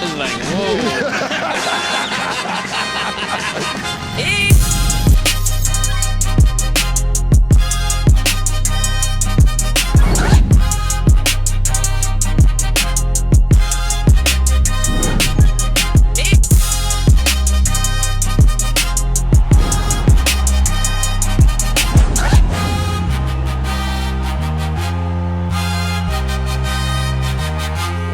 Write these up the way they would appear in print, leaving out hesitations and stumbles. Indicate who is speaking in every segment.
Speaker 1: Like, whoa.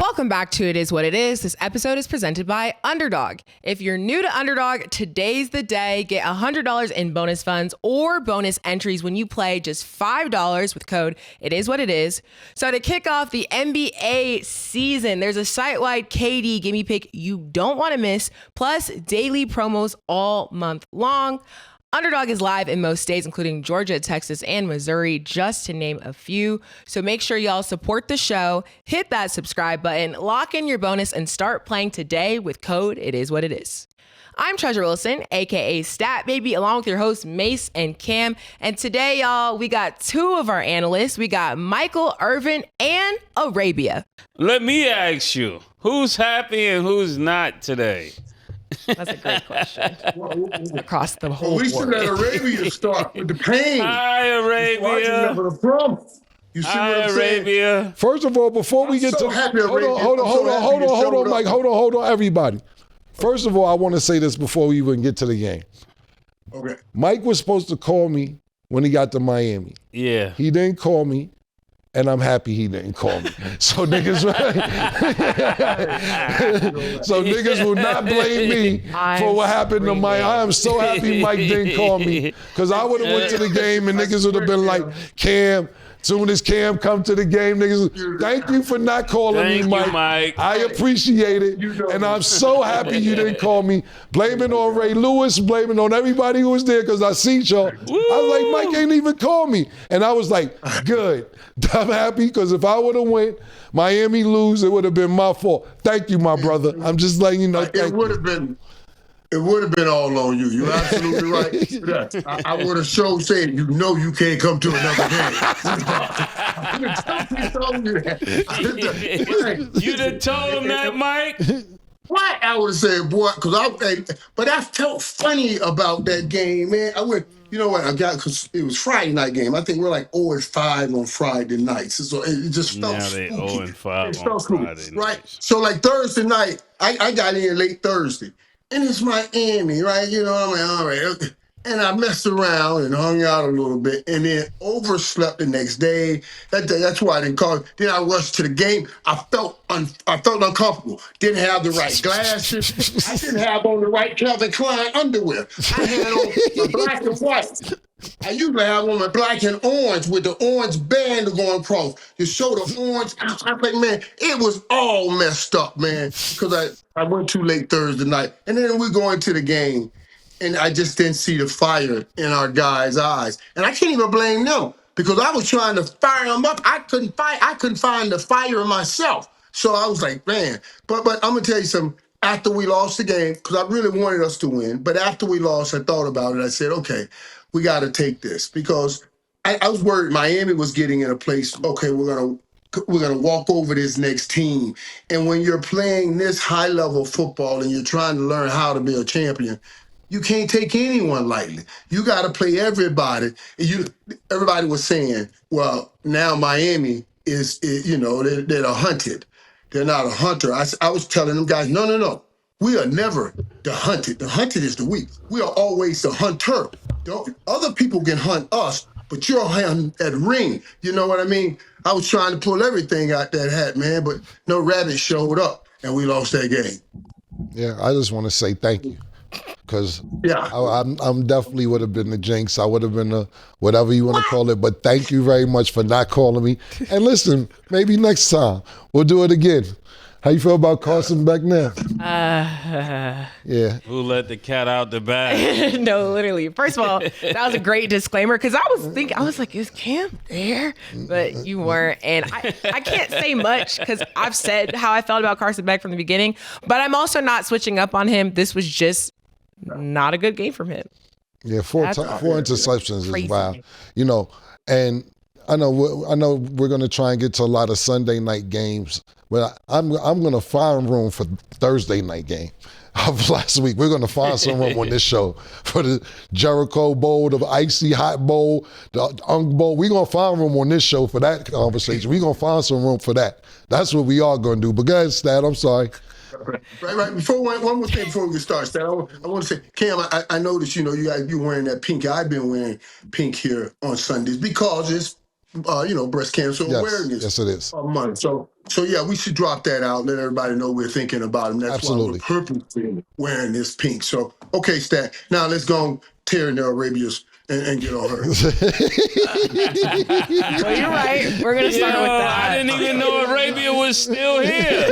Speaker 2: Welcome back to It Is What It Is. This episode is presented by Underdog. If you're new to Underdog, today's the day. Get $100 in bonus funds or bonus entries when you play just $5 with code It Is What It Is. So to kick off the NBA season, there's a site-wide KD gimme pick you don't want to miss, plus daily promos all month long. Underdog is live in most states, including Georgia, Texas, and Missouri, just to name a few. So make sure y'all support the show, hit that subscribe button, lock in your bonus, and start playing today with code It Is What It Is. I'm Treasure Wilson, aka Stat Baby, along with your hosts Mace and Cam. And today, y'all, we got two of our analysts. We got Michael Irvin and Arabia.
Speaker 1: Let me ask you, who's happy and who's not today?
Speaker 2: That's a great question. Across the whole
Speaker 3: we should let Arabia start with the pain.
Speaker 1: Hi, Arabia.
Speaker 3: You see
Speaker 1: Hi,
Speaker 3: what I'm saying?
Speaker 1: Arabia.
Speaker 4: First of all, before we get to hold on, everybody. First of all, I want to say this before we even get to the game.
Speaker 3: Okay.
Speaker 4: Mike was supposed to call me when he got to Miami.
Speaker 1: Yeah.
Speaker 4: He didn't call me, and I'm happy he didn't call me. So niggas will not blame me for what happened to Mike. I am so happy Mike didn't call me, because I would have went to the game and niggas would have been like, Cam, soon as Cam come to the game, niggas, thank you for not calling me, Mike. I appreciate it. And I'm so happy you didn't call me. Blaming on Ray Lewis, blaming on everybody who was there, because I seen y'all. I was like, Mike ain't even call me. And I was like, good. I'm happy, because if I would have went, Miami lose, it would have been my fault. Thank you, my brother. I'm just letting you know.
Speaker 3: It would have been all on you. You're absolutely right. I would have said, you know you can't come to another game.
Speaker 1: You done told him that, Mike?
Speaker 3: What? I would have said, boy, but I felt funny about that game, man. I went, you know what, because it was Friday night game. I think we're like 0-5 on Friday nights. So it just felt spooky.
Speaker 1: Now they 0-5 on Friday nights.
Speaker 3: Right? So like Thursday night, I got in late Thursday. And it's Miami, right? You know, I'm like, all right. Okay. And I messed around and hung out a little bit and then overslept the next day. That's why I didn't call. Then I rushed to the game. I felt uncomfortable. Didn't have the right glasses. I didn't have on the right Calvin Klein underwear. I had on my black and white. I usually have on my black and orange with the orange band going across. You show the orange. I was like, man, it was all messed up, man, because I went too late Thursday night. And then we go into the game, and I just didn't see the fire in our guys' eyes. And I can't even blame them, because I was trying to fire them up. I couldn't find the fire in myself. So I was like, man. But I'm going to tell you something. After we lost the game, because I really wanted us to win, but after we lost, I thought about it. I said, okay, we got to take this, because I was worried Miami was getting in a place, okay, we're gonna walk over this next team. And when you're playing this high-level football and you're trying to learn how to be a champion, you can't take anyone lightly. You got to play everybody. Everybody was saying, well, now Miami is they're hunted. They're not a hunter. I was telling them guys, no. We are never the hunted. The hunted is the weak. We are always the hunter. Other people can hunt us, but you're hunting that ring. You know what I mean? I was trying to pull everything out that hat, man, but no rabbit showed up, and we lost that game.
Speaker 4: Yeah, I just want to say thank you, because
Speaker 3: yeah.
Speaker 4: I'm definitely would have been the jinx. I would have been the whatever you want to call it, but thank you very much for not calling me. And listen, maybe next time we'll do it again. How you feel about Carson back now? Yeah.
Speaker 1: Who let the cat out the bag?
Speaker 2: No, literally. First of all, that was a great disclaimer, because I was like, is Cam there? But you weren't. And I can't say much, because I've said how I felt about Carson Beck from the beginning, but I'm also not switching up on him. This was just not a good game from him.
Speaker 4: Yeah, four interceptions is wild. You know, and I know we're going to try and get to a lot of Sunday night games, But I'm gonna find room for Thursday night game of last week. We're gonna find some room on this show for the Jericho Bowl, the Icy Hot Bowl, the Unk Bowl. We're gonna find room on this show for that conversation. We're gonna find some room for that. That's what we are gonna do. But go ahead, Stat, I'm sorry.
Speaker 3: Right. Before one more thing before we start, Stat, I want to say, Cam, I noticed, you wearing that pink. I've been wearing pink here on Sundays because it's, breast cancer awareness.
Speaker 4: Yes, it is.
Speaker 3: Month. So yeah, we should drop that out. Let everybody know we're thinking about them. That's
Speaker 4: Absolutely.
Speaker 3: why we're purposely wearing this pink. So, okay, Stat. Now let's go tear in the Arabia's and get on her.
Speaker 2: Well, you're right. We're going to start with that.
Speaker 1: I didn't even know Arabia was still here.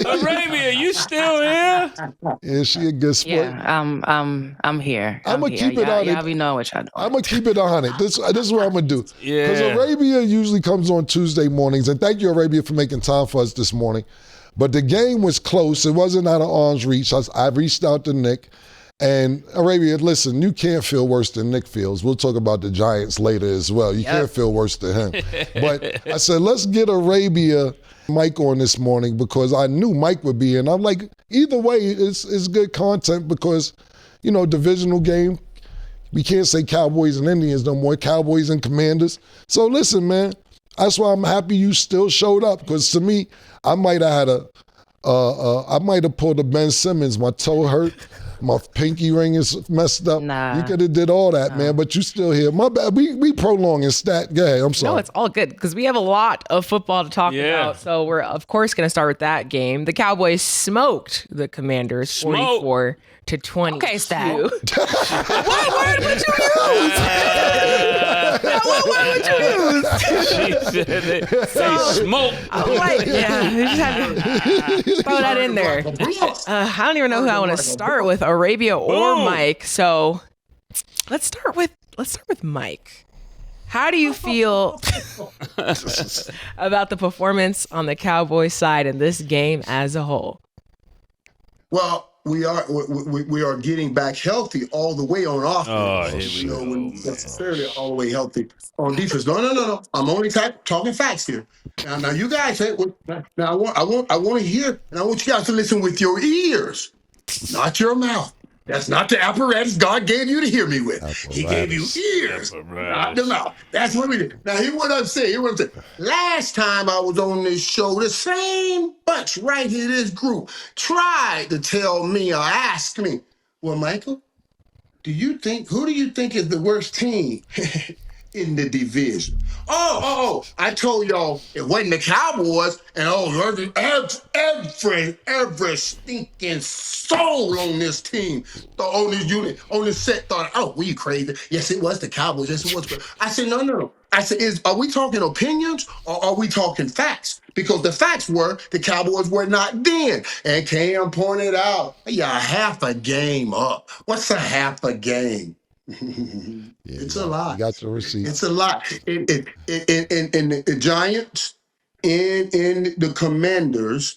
Speaker 1: Arabia, you still here?
Speaker 4: Is she a good sport?
Speaker 5: Yeah, I'm here.
Speaker 4: I'm gonna keep it on it.
Speaker 5: Y'all be knowing what y'all doing.
Speaker 4: I'm gonna keep it on it. This is what I'm gonna do.
Speaker 1: Yeah.
Speaker 4: Because Arabia usually comes on Tuesday mornings, and thank you, Arabia, for making time for us this morning. But the game was close. It wasn't out of arm's reach. I reached out to Nick. And Arabia, listen, you can't feel worse than Nick feels. We'll talk about the Giants later as well. You can't feel worse than him. But I said, let's get Arabia Mike on this morning because I knew Mike would be in. I'm like, either way, it's good content because, divisional game. We can't say Cowboys and Indians no more. Cowboys and Commanders. So listen, man, that's why I'm happy you still showed up because to me, I might have had I might have pulled a Ben Simmons. My toe hurt. My pinky ring is messed up.
Speaker 5: Nah.
Speaker 4: You could have did all that, man, but you still here. My bad. We prolonging Stat. Go ahead. I'm sorry.
Speaker 2: No, it's all good because we have a lot of football to talk about. So we're, of course, going to start with that game. The Cowboys smoked the Commanders 44-20.
Speaker 5: Okay, Stat.
Speaker 2: What would you use? What would you use?
Speaker 1: She said they smoked.
Speaker 2: I'm like, you just had to throw that in there. I don't even know who I want to start with, Arabia or Mike. So let's start with Mike. How do you feel about the performance on the Cowboys side in this game as a whole?
Speaker 3: Well, we are getting back healthy all the way on offense. When necessarily all the way healthy on defense. No. I'm only talking facts here. Now you guys say, now I want to hear, and I want you guys to listen with your ears, not your mouth. That's not the apparatus God gave you to hear me with. He gave you ears, not the mouth. That's what we did. Now, here's what I'm saying. Last time I was on this show, the same bunch right here, this group, tried to tell me or ask me, well, Michael, who do you think is the worst team in the division? I told y'all it wasn't the Cowboys, and every stinking soul on this team, on this unit, on this set thought, oh, we crazy. Yes, it was the Cowboys. Yes, it was. I said, no. I said, are we talking opinions or are we talking facts? Because the facts were the Cowboys were not then. And Cam pointed out, you're half a game up. What's a half a game? It's a lot.
Speaker 4: You got your receipt.
Speaker 3: It's a lot. In the Giants, in the Commanders,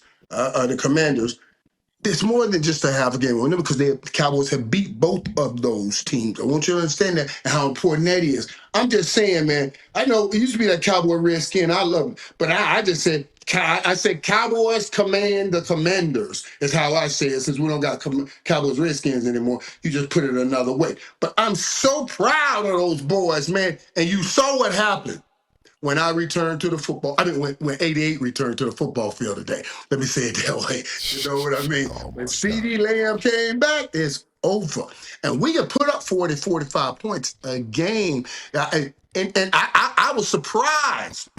Speaker 3: it's more than just a half a game on them because the Cowboys have beat both of those teams. I want you to understand that and how important that is. I'm just saying, man, I know it used to be that Cowboy Redskin. I love it. But I just said, Cowboys command the Commanders is how I say it since we don't got Cowboys Redskins anymore. You just put it another way. But I'm so proud of those boys, man. And you saw what happened when I returned to the football. I mean, when 88 returned to the football field today. Let me say it that way. You know what I mean? When CD Lamb came back, it's over. And we can put up 40, 45 points a game. And I was surprised.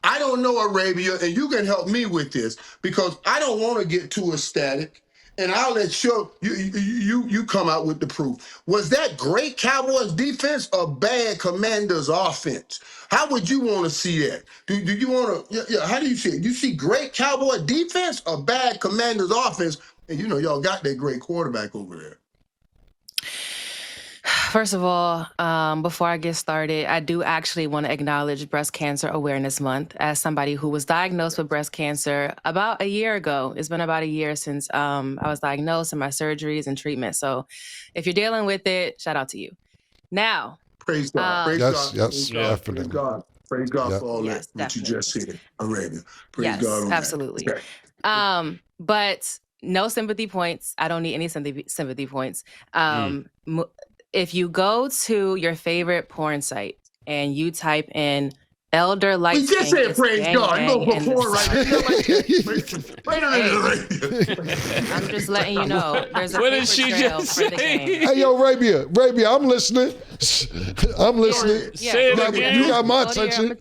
Speaker 3: I don't know, Arabia, and you can help me with this because I don't want to get too ecstatic. And I'll let you come out with the proof. Was that great Cowboys defense or bad Commanders offense? How would you want to see that? Do you want to? How do you see it? You see great Cowboy defense or bad Commanders offense? And y'all got that great quarterback over there.
Speaker 5: First of all, before I get started, I do actually want to acknowledge Breast Cancer Awareness Month as somebody who was diagnosed with breast cancer about a year ago. It's been about a year since I was diagnosed and my surgeries and treatment. So if you're dealing with it, shout out to you. Now,
Speaker 3: praise God.
Speaker 4: Yes, definitely.
Speaker 3: Praise God. Praise God
Speaker 4: Yep.
Speaker 3: for all
Speaker 5: Yes,
Speaker 3: that, what you just said, Arabia. Praise
Speaker 5: Yes,
Speaker 3: God on
Speaker 5: absolutely.
Speaker 3: that. Okay.
Speaker 5: But no sympathy points. I don't need any sympathy points. If you go to your favorite porn site and you type in elder light
Speaker 3: We just
Speaker 5: skin
Speaker 3: said
Speaker 5: gets
Speaker 3: praise
Speaker 5: gang
Speaker 3: God. You
Speaker 5: bang
Speaker 3: go for
Speaker 5: in the
Speaker 3: porn right
Speaker 5: South.
Speaker 3: now. Wait a minute.
Speaker 5: I'm just letting you know there's a
Speaker 1: What
Speaker 5: paper
Speaker 1: did she
Speaker 5: trail
Speaker 1: just
Speaker 5: for the
Speaker 1: say?
Speaker 5: game.
Speaker 4: Hey, yo, Arabia, I'm listening. I'm listening.
Speaker 1: Say it
Speaker 5: go
Speaker 1: again.
Speaker 4: You got my
Speaker 5: go to your-
Speaker 4: attention.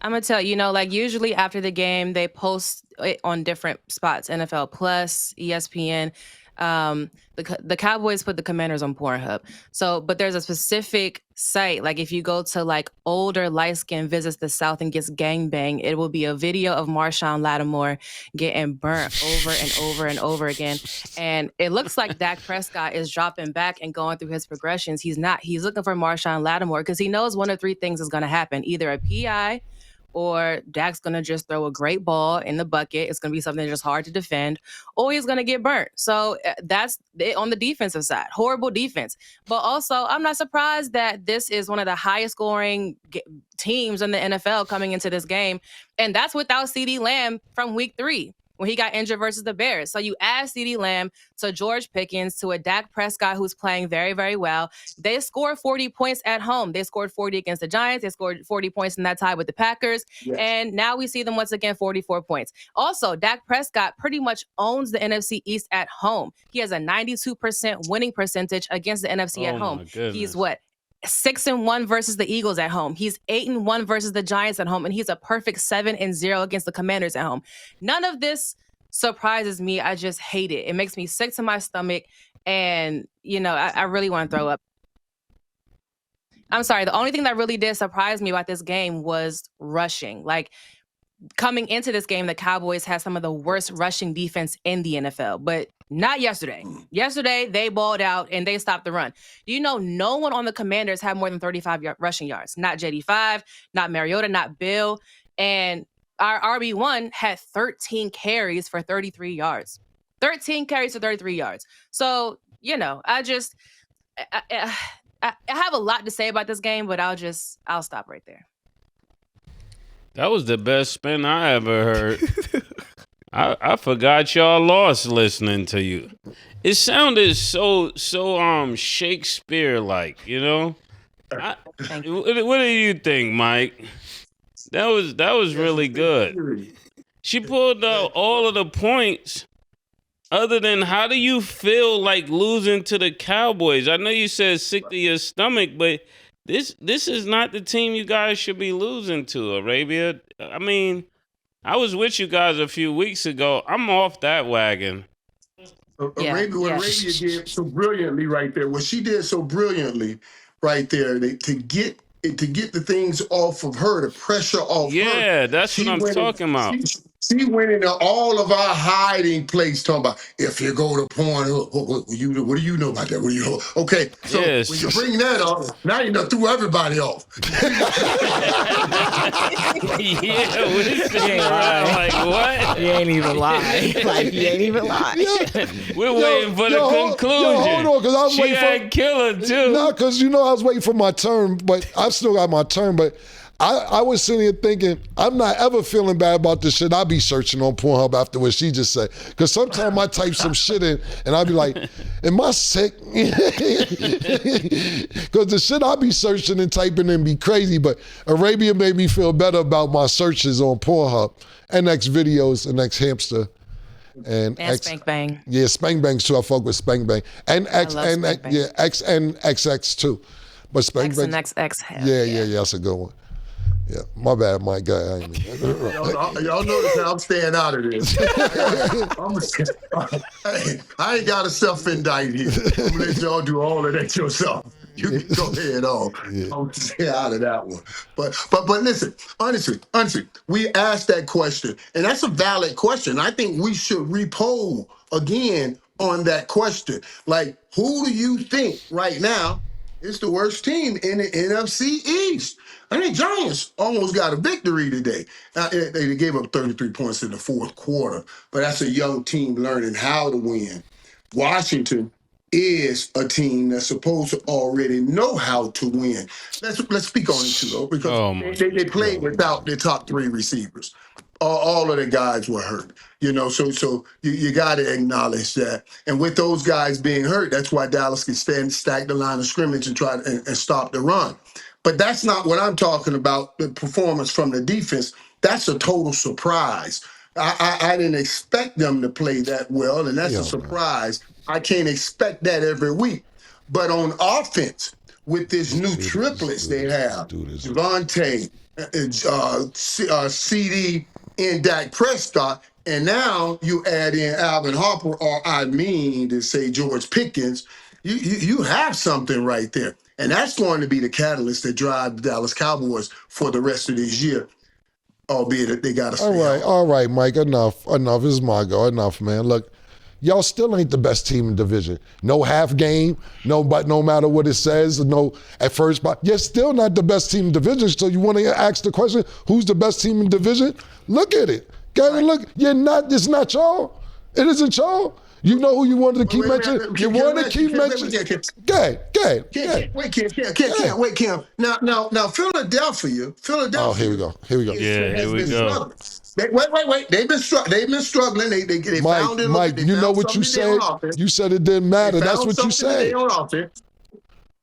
Speaker 5: I'm gonna tell you, like usually after the game, they post it on different spots, NFL Plus, ESPN. The Cowboys put the Commanders on Pornhub. So, but there's a specific site. Like if you go to like older light skin visits the South and gets gangbang, it will be a video of Marshawn Lattimore getting burnt over and over and over again. And it looks like Dak Prescott is dropping back and going through his progressions. He's not. He's looking for Marshawn Lattimore because he knows one of three things is going to happen: either a PI, or Dak's going to just throw a great ball in the bucket. It's going to be something just hard to defend, or he's going to get burnt. So that's it on the defensive side. Horrible defense. But also, I'm not surprised that this is one of the highest scoring teams in the NFL coming into this game. And that's without CeeDee Lamb from week 3. When he got injured versus the Bears. So you add CeeDee Lamb to George Pickens to a Dak Prescott who's playing very, very well. They scored 40 points at home. They scored 40 against the Giants. They scored 40 points in that tie with the Packers. Yes. And now we see them once again 44 points. Also, Dak Prescott pretty much owns the NFC East at home. He has a 92% winning percentage against the NFC at home. He's what? 6-1 versus the Eagles at home. He's 8-1 versus the Giants at home, and he's a perfect 7-0 against the Commanders at home. None of this surprises me. I just hate it. It makes me sick to my stomach, and I really want to throw up. I'm sorry. The only thing that really did surprise me about this game was rushing. Like coming into this game, the Cowboys had some of the worst rushing defense in the NFL, but not yesterday. Yesterday, they balled out and they stopped the run. No one on the Commanders had more than 35 rushing yards. Not JD5, not Mariota, not Bill. And our RB1 had 13 carries for 33 yards. 13 carries for 33 yards. So, I have a lot to say about this game, but I'll stop right there.
Speaker 1: That was the best spin I ever heard. I forgot y'all lost listening to you. It sounded so Shakespeare-like, What do you think, Mike? That was really good. She pulled out all of the points. Other than, how do you feel like losing to the Cowboys? I know you said sick to your stomach, but this is not the team you guys should be losing to, Arabia. I mean, I was with you guys a few weeks ago. I'm off that wagon.
Speaker 3: Arabia did so brilliantly right there. What she did so brilliantly right there to get the things off of her, the pressure off her.
Speaker 1: Yeah, that's what I'm talking about.
Speaker 3: She went into all of our hiding place talking about, if you go to porn, what do you know about that? What do you know? Okay, so when you bring that up, now you done threw everybody off.
Speaker 1: Yeah, like what?
Speaker 2: He ain't even lie. Like, he ain't even lie.
Speaker 1: We're waiting for the conclusion.
Speaker 4: Hold on, because I was waiting for
Speaker 1: Killa too.
Speaker 4: No, because I was waiting for my turn, but I've still got my turn. But I was sitting here thinking, I'm not ever feeling bad about this shit. I'll be searching on Pornhub after what she just said. Because sometimes I type some shit in and I'll be like, am I sick? Because the shit I be searching and typing in be crazy. But Arabia made me feel better about my searches on Pornhub and X videos and X hamster. And
Speaker 5: Spank Bang.
Speaker 4: Yeah, Spank Bang too. I fuck with Spank Bang. And X and
Speaker 5: Spank Bang.
Speaker 4: yeah, X and XX too. But Spank Bang.
Speaker 5: X and XX.
Speaker 4: Yeah, that's a good one. Yeah, my bad, Mike.
Speaker 3: Y'all notice how I'm staying out of this. I ain't got a self-indict here. I'm gonna let y'all do all of that yourself. You can go ahead on. I'm gonna stay out of that one. But listen, honestly, we asked that question, and that's a valid question. I think we should repoll again on that question. Like, who do you think right now is the worst team in the NFC East? I mean, Giants almost got a victory today. They gave up 33 points in the fourth quarter, but that's a young team learning how to win. Washington is a team that's supposed to already know how to win. Let's speak on it too, though, because they played without their top 3 receivers. All of the guys were hurt, so you got to acknowledge that. And with those guys being hurt, that's why Dallas can stack the line of scrimmage and try and stop the run. But that's not what I'm talking about, the performance from the defense. That's a total surprise. I didn't expect them to play that well, and that's a surprise. I can't expect that every week. But on offense, with this new triplets they have, Devontae, CD, and Dak Prescott, and now you add in Alvin Harper, or I mean to say George Pickens, you have something right there. And that's going to be the catalyst that drive the Dallas Cowboys for the rest of this year, albeit that they got to stay
Speaker 4: all right, Mike, enough. This is Margo. Enough, man. Look, y'all still ain't the best team in the division. No half game, no matter what it says, no at first, but you're still not the best team in the division. So you want to ask the question, who's the best team in the division? Look at it. Look, you're not, it's not y'all. It isn't y'all. You know who you wanted to keep mentioning? You want to keep mentioning? Go ahead.
Speaker 3: Wait, Kim. Now, Philadelphia.
Speaker 4: Oh, here we go.
Speaker 1: Yeah, here we go.
Speaker 3: Wait. They've been struggling. They found it.
Speaker 4: Mike, you know what you said? You said it didn't matter. That's what you said.
Speaker 3: Okay.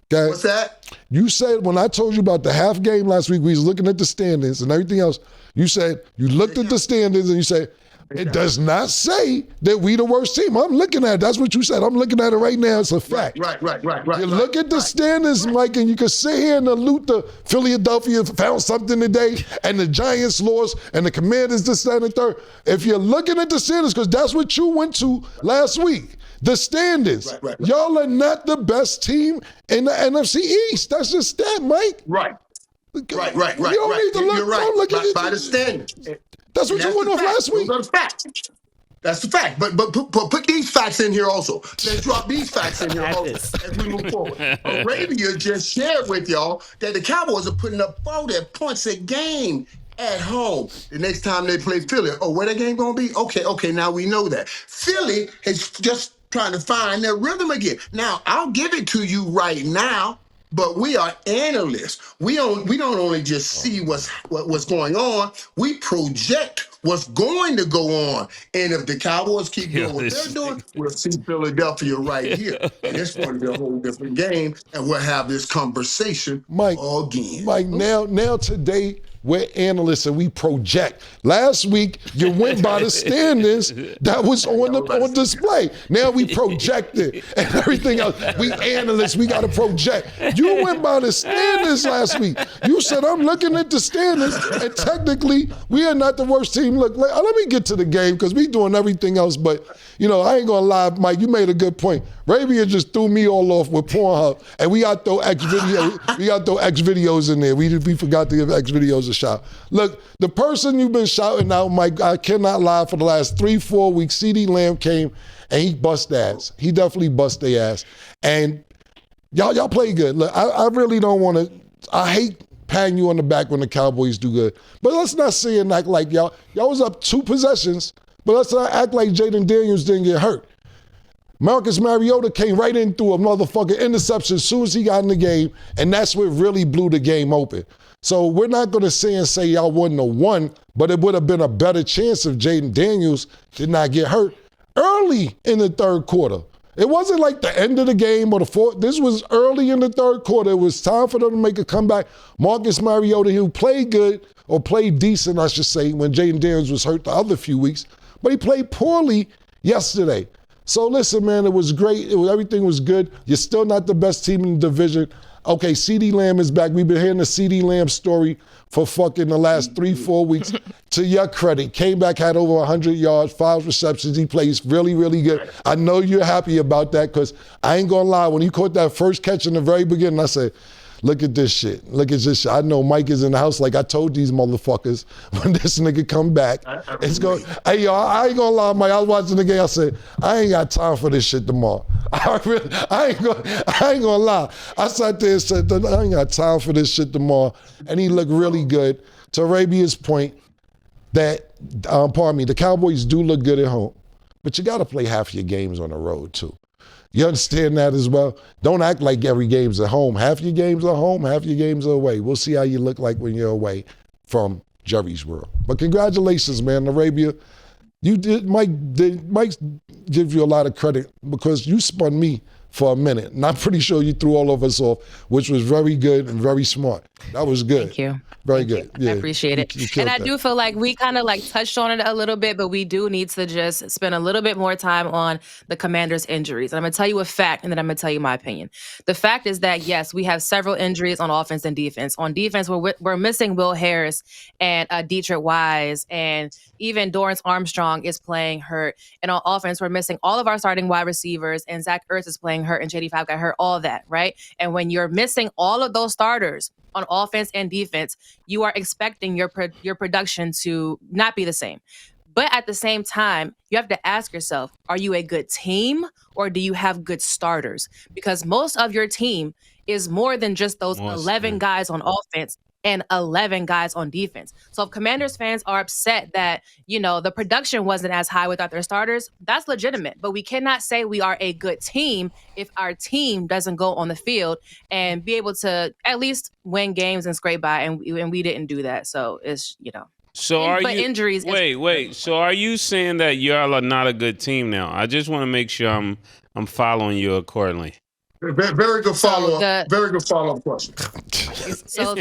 Speaker 3: What's that?
Speaker 4: You said, when I told you about the half game last week, we was looking at the standings and everything else, you said, you looked at the standings and you said, it does not say that we the worst team. I'm looking at it. That's what you said. I'm looking at it right now. It's a fact.
Speaker 3: Right.
Speaker 4: You look at the standings, Mike, and you can sit here and allude to Philadelphia found something today, and the Giants lost, and the Commanders this, that, and third. If you're looking at the standings, because that's what you went to last week, the standings.
Speaker 3: Right.
Speaker 4: Y'all are not the best team in the NFC East. That's just that, Mike.
Speaker 3: Right.
Speaker 4: You don't need to look.
Speaker 3: You're right.
Speaker 4: Don't look at
Speaker 3: by the standings.
Speaker 4: That's what you went off last week.
Speaker 3: That's the fact. But put these facts in here also. Let's drop these facts in here also as we move forward. Arabia just shared with y'all that the Cowboys are putting up 40 points a game at home. The next time they play Philly. Oh, where that game going to be? Okay, now we know that. Philly is just trying to find their rhythm again. Now, I'll give it to you right now. But we are analysts. We don't only just see what's going on. We project what's going to go on. And if the Cowboys keep doing what they're doing, we'll see Philadelphia right here. And it's going to be a whole different game. And we'll have this conversation again.
Speaker 4: Mike, now today, we're analysts and we project. Last week, you went by the standings that was on display. Now we project it and everything else. We analysts, we got to project. You went by the standings last week. You said, I'm looking at the standings, and technically, we are not the worst team. Look, let me get to the game because we doing everything else. But, I ain't going to lie, Mike, you made a good point. Arabia just threw me all off with Pornhub, and we got to throw X videos in there. We forgot to give X videos a shout. Look, the person you've been shouting out, Mike, I cannot lie, for the last 3-4 weeks, CD Lamb came and he bust ass. He definitely bust their ass. And y'all play good. Look, I really don't want to, I hate patting you on the back when the Cowboys do good. But let's not say and act like y'all was up 2 possessions, but let's not act like Jaden Daniels didn't get hurt. Marcus Mariota came right in through a motherfucking interception as soon as he got in the game, and that's what really blew the game open. So we're not going to say y'all wouldn't have won, but it would have been a better chance if Jaden Daniels did not get hurt early in the third quarter. It wasn't like the end of the game or the fourth. This was early in the third quarter. It was time for them to make a comeback. Marcus Mariota, who played good, or played decent, I should say, when Jaden Daniels was hurt the other few weeks, but he played poorly yesterday. So listen, man, it was great. Everything was good. You're still not the best team in the division. Okay, CD Lamb is back. We've been hearing the CD Lamb story for fucking the last 3-4 weeks. To your credit, came back, had over 100 yards, 5 receptions. He plays really, really good. I know you're happy about that because I ain't going to lie. When he caught that first catch in the very beginning, I said, look at this shit. Look at this shit. I know Mike is in the house like I told these motherfuckers when this nigga come back. It's going, hey, y'all, I ain't gonna lie, Mike. I was watching the game. I said, I ain't got time for this shit tomorrow. I ain't gonna lie. I sat there and said, I ain't got time for this shit tomorrow. And he looked really good. To Arabia's point, that, the Cowboys do look good at home, but you got to play half your games on the road too. You understand that as well? Don't act like every game's at home. Half your games are home, half your games are away. We'll see how you look like when you're away from Jerry's world. But congratulations, man, Arabia. You did, Mike give you a lot of credit because you spun me for a minute. And I'm pretty sure you threw all of us off, which was very good and very smart. That was good.
Speaker 5: Thank you.
Speaker 4: Very good. Yeah,
Speaker 5: I appreciate it. And I do feel like we kind of like touched on it a little bit, but we do need to just spend a little bit more time on the Commanders' injuries. And I'm going to tell you a fact, and then I'm going to tell you my opinion. The fact is that, yes, we have several injuries on offense and defense. On defense, we're missing Will Harris and Dietrich Wise, and even Dorrance Armstrong is playing hurt. And on offense, we're missing all of our starting wide receivers, and Zach Ertz is playing hurt, and JD5 got hurt, all that, right? And when you're missing all of those starters on offense and defense, you are expecting your production to not be the same. But at the same time, you have to ask yourself, are you a good team or do you have good starters? Because most of your team is more than just those 11 guys on offense and 11 guys on defense. So if Commanders fans are upset that, the production wasn't as high without their starters, that's legitimate. But we cannot say we are a good team if our team doesn't go on the field and be able to at least win games and scrape by. And we didn't do that. So it's,
Speaker 1: So
Speaker 5: injuries.
Speaker 1: Wait. So are you saying that y'all are not a good team now? I just want to make sure I'm following you accordingly.
Speaker 3: Very good follow-up. Very good follow-up question.
Speaker 5: So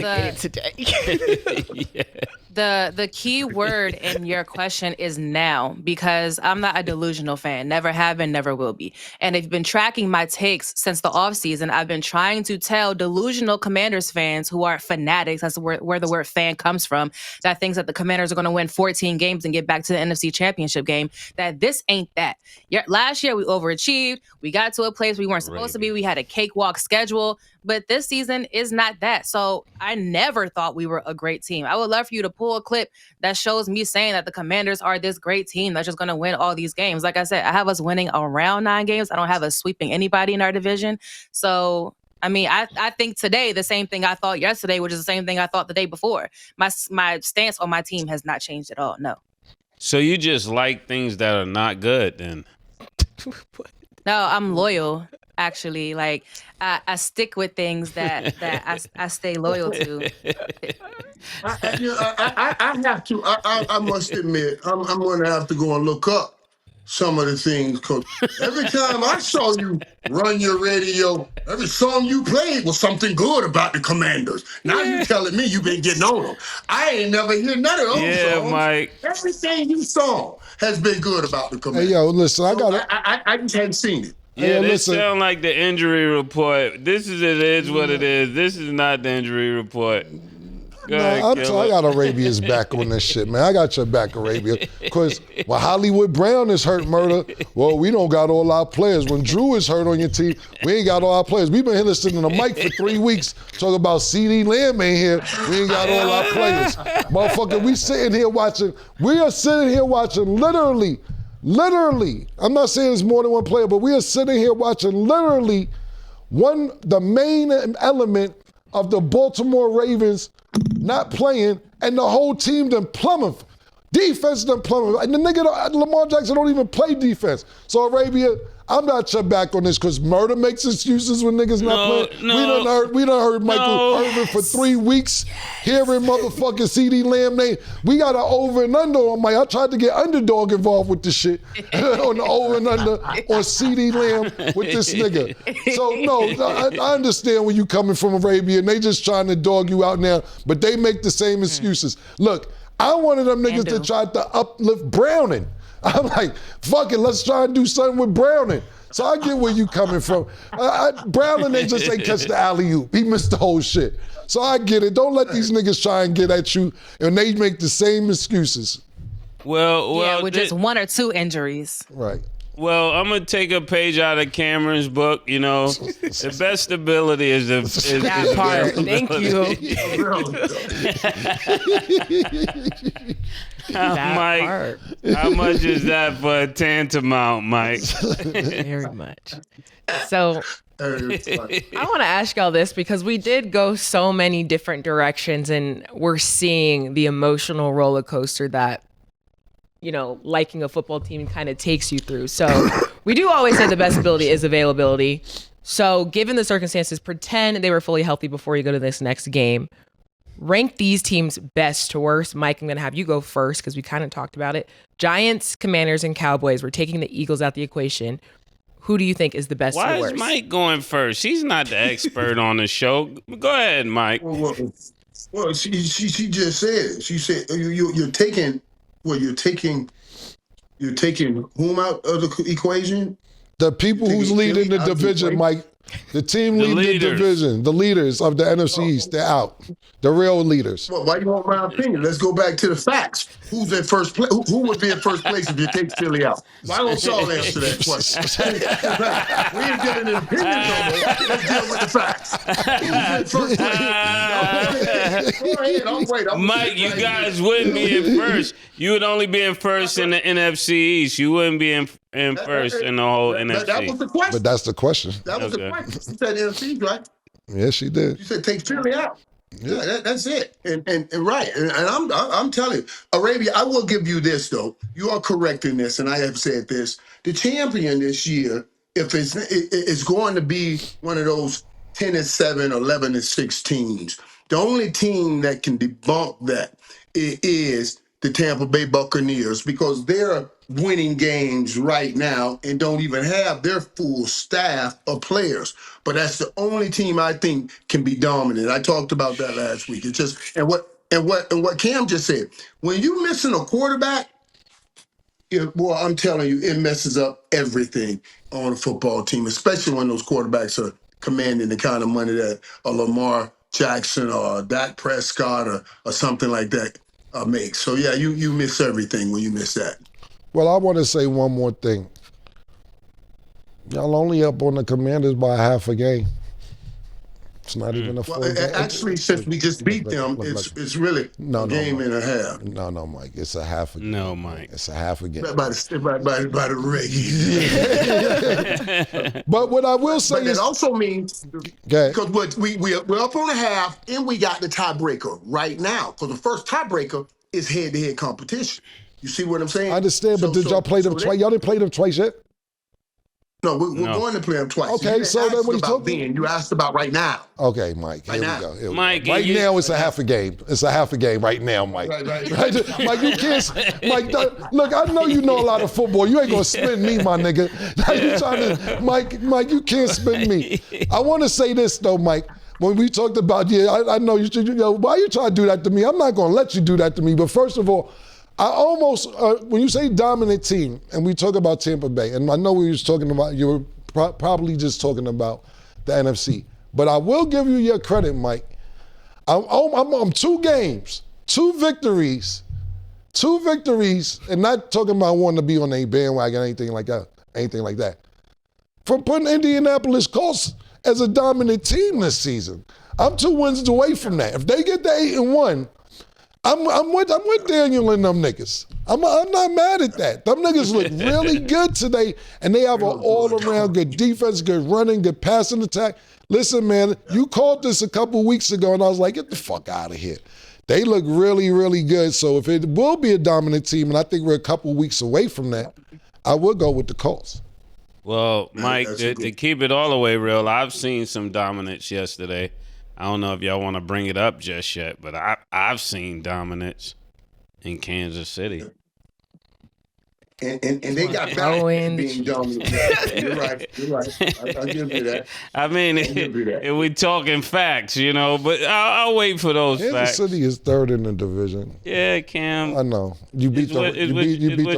Speaker 5: the key word in your question is now, because I'm not a delusional fan. Never have been, never will be. And if you've been tracking my takes since the offseason, I've been trying to tell delusional Commanders fans who are fanatics, that's where the word fan comes from, that thinks that the Commanders are going to win 14 games and get back to the NFC Championship game, that this ain't that. Last year, we overachieved. We got to a place we weren't supposed to be. We had a cakewalk schedule, but this season is not that. So I never thought we were a great team. I would love for you to pull a clip that shows me saying that the Commanders are this great team that's just going to win all these games. Like I said, I have us winning around 9 games. I don't have us sweeping anybody in our division. So, I mean, I think today the same thing I thought yesterday, which is the same thing I thought the day before. My stance on my team has not changed at all. No.
Speaker 1: So you just like things that are not good then?
Speaker 5: No, I'm loyal. Actually, like I stick with things that I stay loyal to.
Speaker 3: I have to. I must admit, I'm going to have to go and look up some of the things, because every time I saw you run your radio, every song you played was something good about the Commanders. Now you telling me you've been getting on them. I ain't never hear none of those songs.
Speaker 1: Mike.
Speaker 3: Everything you saw has been good about the Commanders.
Speaker 4: Hey, yo, listen,
Speaker 3: I just hadn't seen it.
Speaker 1: Yeah, this sound like the injury report. This is what it is. This is not the injury report.
Speaker 4: I got Arabia's back on this shit, man. I got your back, Arabia. Because when Hollywood Brown is hurt, murder, well, we don't got all our players. When Drew is hurt on your team, we ain't got all our players. We've been here listening to Mike for 3 weeks talking about CD Lamb ain't here. We ain't got all our players. Motherfucker, we are sitting here watching literally, I'm not saying it's more than one player, but we are sitting here watching literally the main element of the Baltimore Ravens not playing, and the whole team done plummet. Defense done plummet. And the nigga, Lamar Jackson don't even play defense. So Arabia, I'm not your back on this, because Murder makes excuses when niggas not playing. We done heard Michael Irvin for 3 weeks hearing motherfucking CD Lamb name. We got an over and under on Mike. I tried to get Underdog involved with this shit on the over and under on CD Lamb with this nigga. So no, I understand where you coming from, Arabia, and they just trying to dog you out now, but they make the same excuses. Look, I'm one of them niggas that tried to uplift Browning. I'm like, fuck it, let's try and do something with Browning. So I get where you coming from. Browning, they just ain't catch the alley-oop. He missed the whole shit. So I get it. Don't let these niggas try and get at you, and they make the same excuses.
Speaker 1: Well,
Speaker 5: with just 1 or 2 injuries.
Speaker 4: Right.
Speaker 1: Well, I'm gonna take a page out of Cameron's book. The best ability is
Speaker 2: that part. Thank you.
Speaker 1: Mike, how much is that for a tantamount, Mike?
Speaker 2: Very much. So I want to ask y'all this, because we did go so many different directions, and we're seeing the emotional roller coaster that liking a football team kind of takes you through. So We do always say the best ability is availability. So given the circumstances, pretend they were fully healthy before you go to this next game. Rank these teams best to worst. Mike, I'm going to have you go first because we kind of talked about it. Giants, Commanders, and Cowboys. We're taking the Eagles out the equation. Who do you think is the best to worst?
Speaker 1: Why is Mike going first? He's not the expert on the show. Go ahead, Mike.
Speaker 3: Well, she just said it. She said you're taking whom out of the equation?
Speaker 4: The people who's leading the division, Mike. The team leading the division, the leaders of the NFC East, they're out. The real leaders.
Speaker 3: Well, why you want my opinion? Let's go back to the facts. Who's in first place? Who would be in first place if you take Philly out? Why don't y'all answer that question? We ain't getting an opinion no more. Let's deal with the facts. Who's in first place? Go ahead. I'll wait.
Speaker 1: Mike, you guys wouldn't be in first. You would only be in first in the NFC East. You wouldn't be in first in the whole NFC.
Speaker 3: That was the question.
Speaker 4: But that's the question.
Speaker 3: That was the question. You said NFC, right?
Speaker 4: Yes, she did.
Speaker 3: You said take Philly out. Yeah, that's it. And right. And I'm telling you, Arabia, I will give you this though. You are correct in this, and I have said this. The champion this year, if it's going to be one of those 10-7, 11-6 teams. The only team that can debunk that is the Tampa Bay Buccaneers because they're winning games right now and don't even have their full staff of players. But that's the only team I think can be dominant. I talked about that last week. It's just and what Cam just said. When you missing a quarterback, I'm telling you, it messes up everything on a football team, especially when those quarterbacks are commanding the kind of money that a Lamar Jackson or Dak Prescott or something like that makes. So yeah, you miss everything when you miss that.
Speaker 4: Well, I want to say one more thing. Y'all only up on the Commanders by half a game. It's not even a full game.
Speaker 3: Actually, since we just beat them, it's really a game and a half.
Speaker 4: No, Mike. It's a half a game.
Speaker 1: No, Mike.
Speaker 4: It's a half a game.
Speaker 3: By the rig.
Speaker 4: But what I will say is...
Speaker 3: It also means... Because we're up on a half, and we got the tiebreaker right now. Because the first tiebreaker is head-to-head competition. You see what I'm saying?
Speaker 4: I understand, but did y'all play them twice? Y'all didn't play them twice yet?
Speaker 3: No, we're going to play them twice.
Speaker 4: Okay, so then when you talk
Speaker 3: then, you asked about right now.
Speaker 4: Okay, Mike. Here we go.
Speaker 1: Mike,
Speaker 4: right now it's a half a game. It's a half a game right now, Mike. Right. Mike, you can't. Mike, look, I know you know a lot of football. You ain't gonna spin me, my nigga. Now you trying to, Mike, you can't spin me. I want to say this though, Mike. When we talked about, I know you should. Why you trying to do that to me? I'm not gonna let you do that to me. But first of all, I almost, when you say dominant team, and we talk about Tampa Bay, and I know we was talking about, you were probably just talking about the NFC, but I will give you your credit, Mike. I'm 2 games, 2 victories, and not talking about wanting to be on a bandwagon, anything like that. From putting Indianapolis Colts as a dominant team this season. I'm 2 wins away from that. If they get to 8-1, I'm with Daniel and them niggas. I'm not mad at that. Them niggas look really good today, and they have an all-around good defense, good running, good passing attack. Listen, man, you called this a couple weeks ago, and I was like, get the fuck out of here. They look really, really good. So if it will be a dominant team, and I think we're a couple weeks away from that, I will go with the Colts.
Speaker 1: Well, Mike, to keep it all the way real, I've seen some dominance yesterday. I don't know if y'all want to bring it up just yet, but I've seen dominance in Kansas City.
Speaker 3: And they got back being dominant. You're right. I'll give you that.
Speaker 1: I mean, if we talking facts, but I'll wait for those facts.
Speaker 4: Kansas City is 3rd in the division.
Speaker 1: Yeah, Cam.
Speaker 4: I know. You beat the Raiders.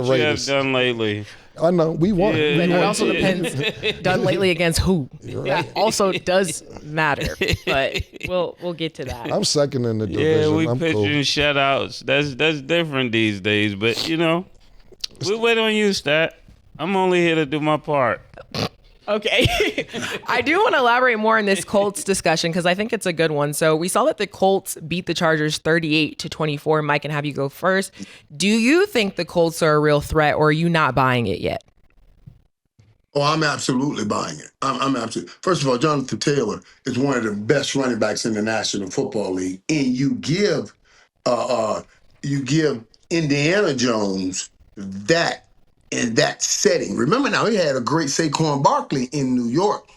Speaker 1: What you have done lately.
Speaker 4: I know. We won.
Speaker 2: Yeah, but it also depends. Done lately against who? Right. That also does matter. But we'll get to that.
Speaker 4: I'm 2nd in the division.
Speaker 1: Yeah, we
Speaker 4: I'm
Speaker 1: pitching
Speaker 4: cool.
Speaker 1: shutouts. That's different these days. But we wait on you, Stat. I'm only here to do my part.
Speaker 2: Okay. I do want to elaborate more on this Colts discussion because I think it's a good one. So we saw that the Colts beat the Chargers 38-24. Mike, can have you go first. Do you think the Colts are a real threat, or are you not buying it yet?
Speaker 3: Oh, I'm absolutely buying it. I'm absolutely. First of all, Jonathan Taylor is one of the best running backs in the National Football League, and you give Indiana Jones that in that setting. Remember now, he had a great Saquon Barkley in New York,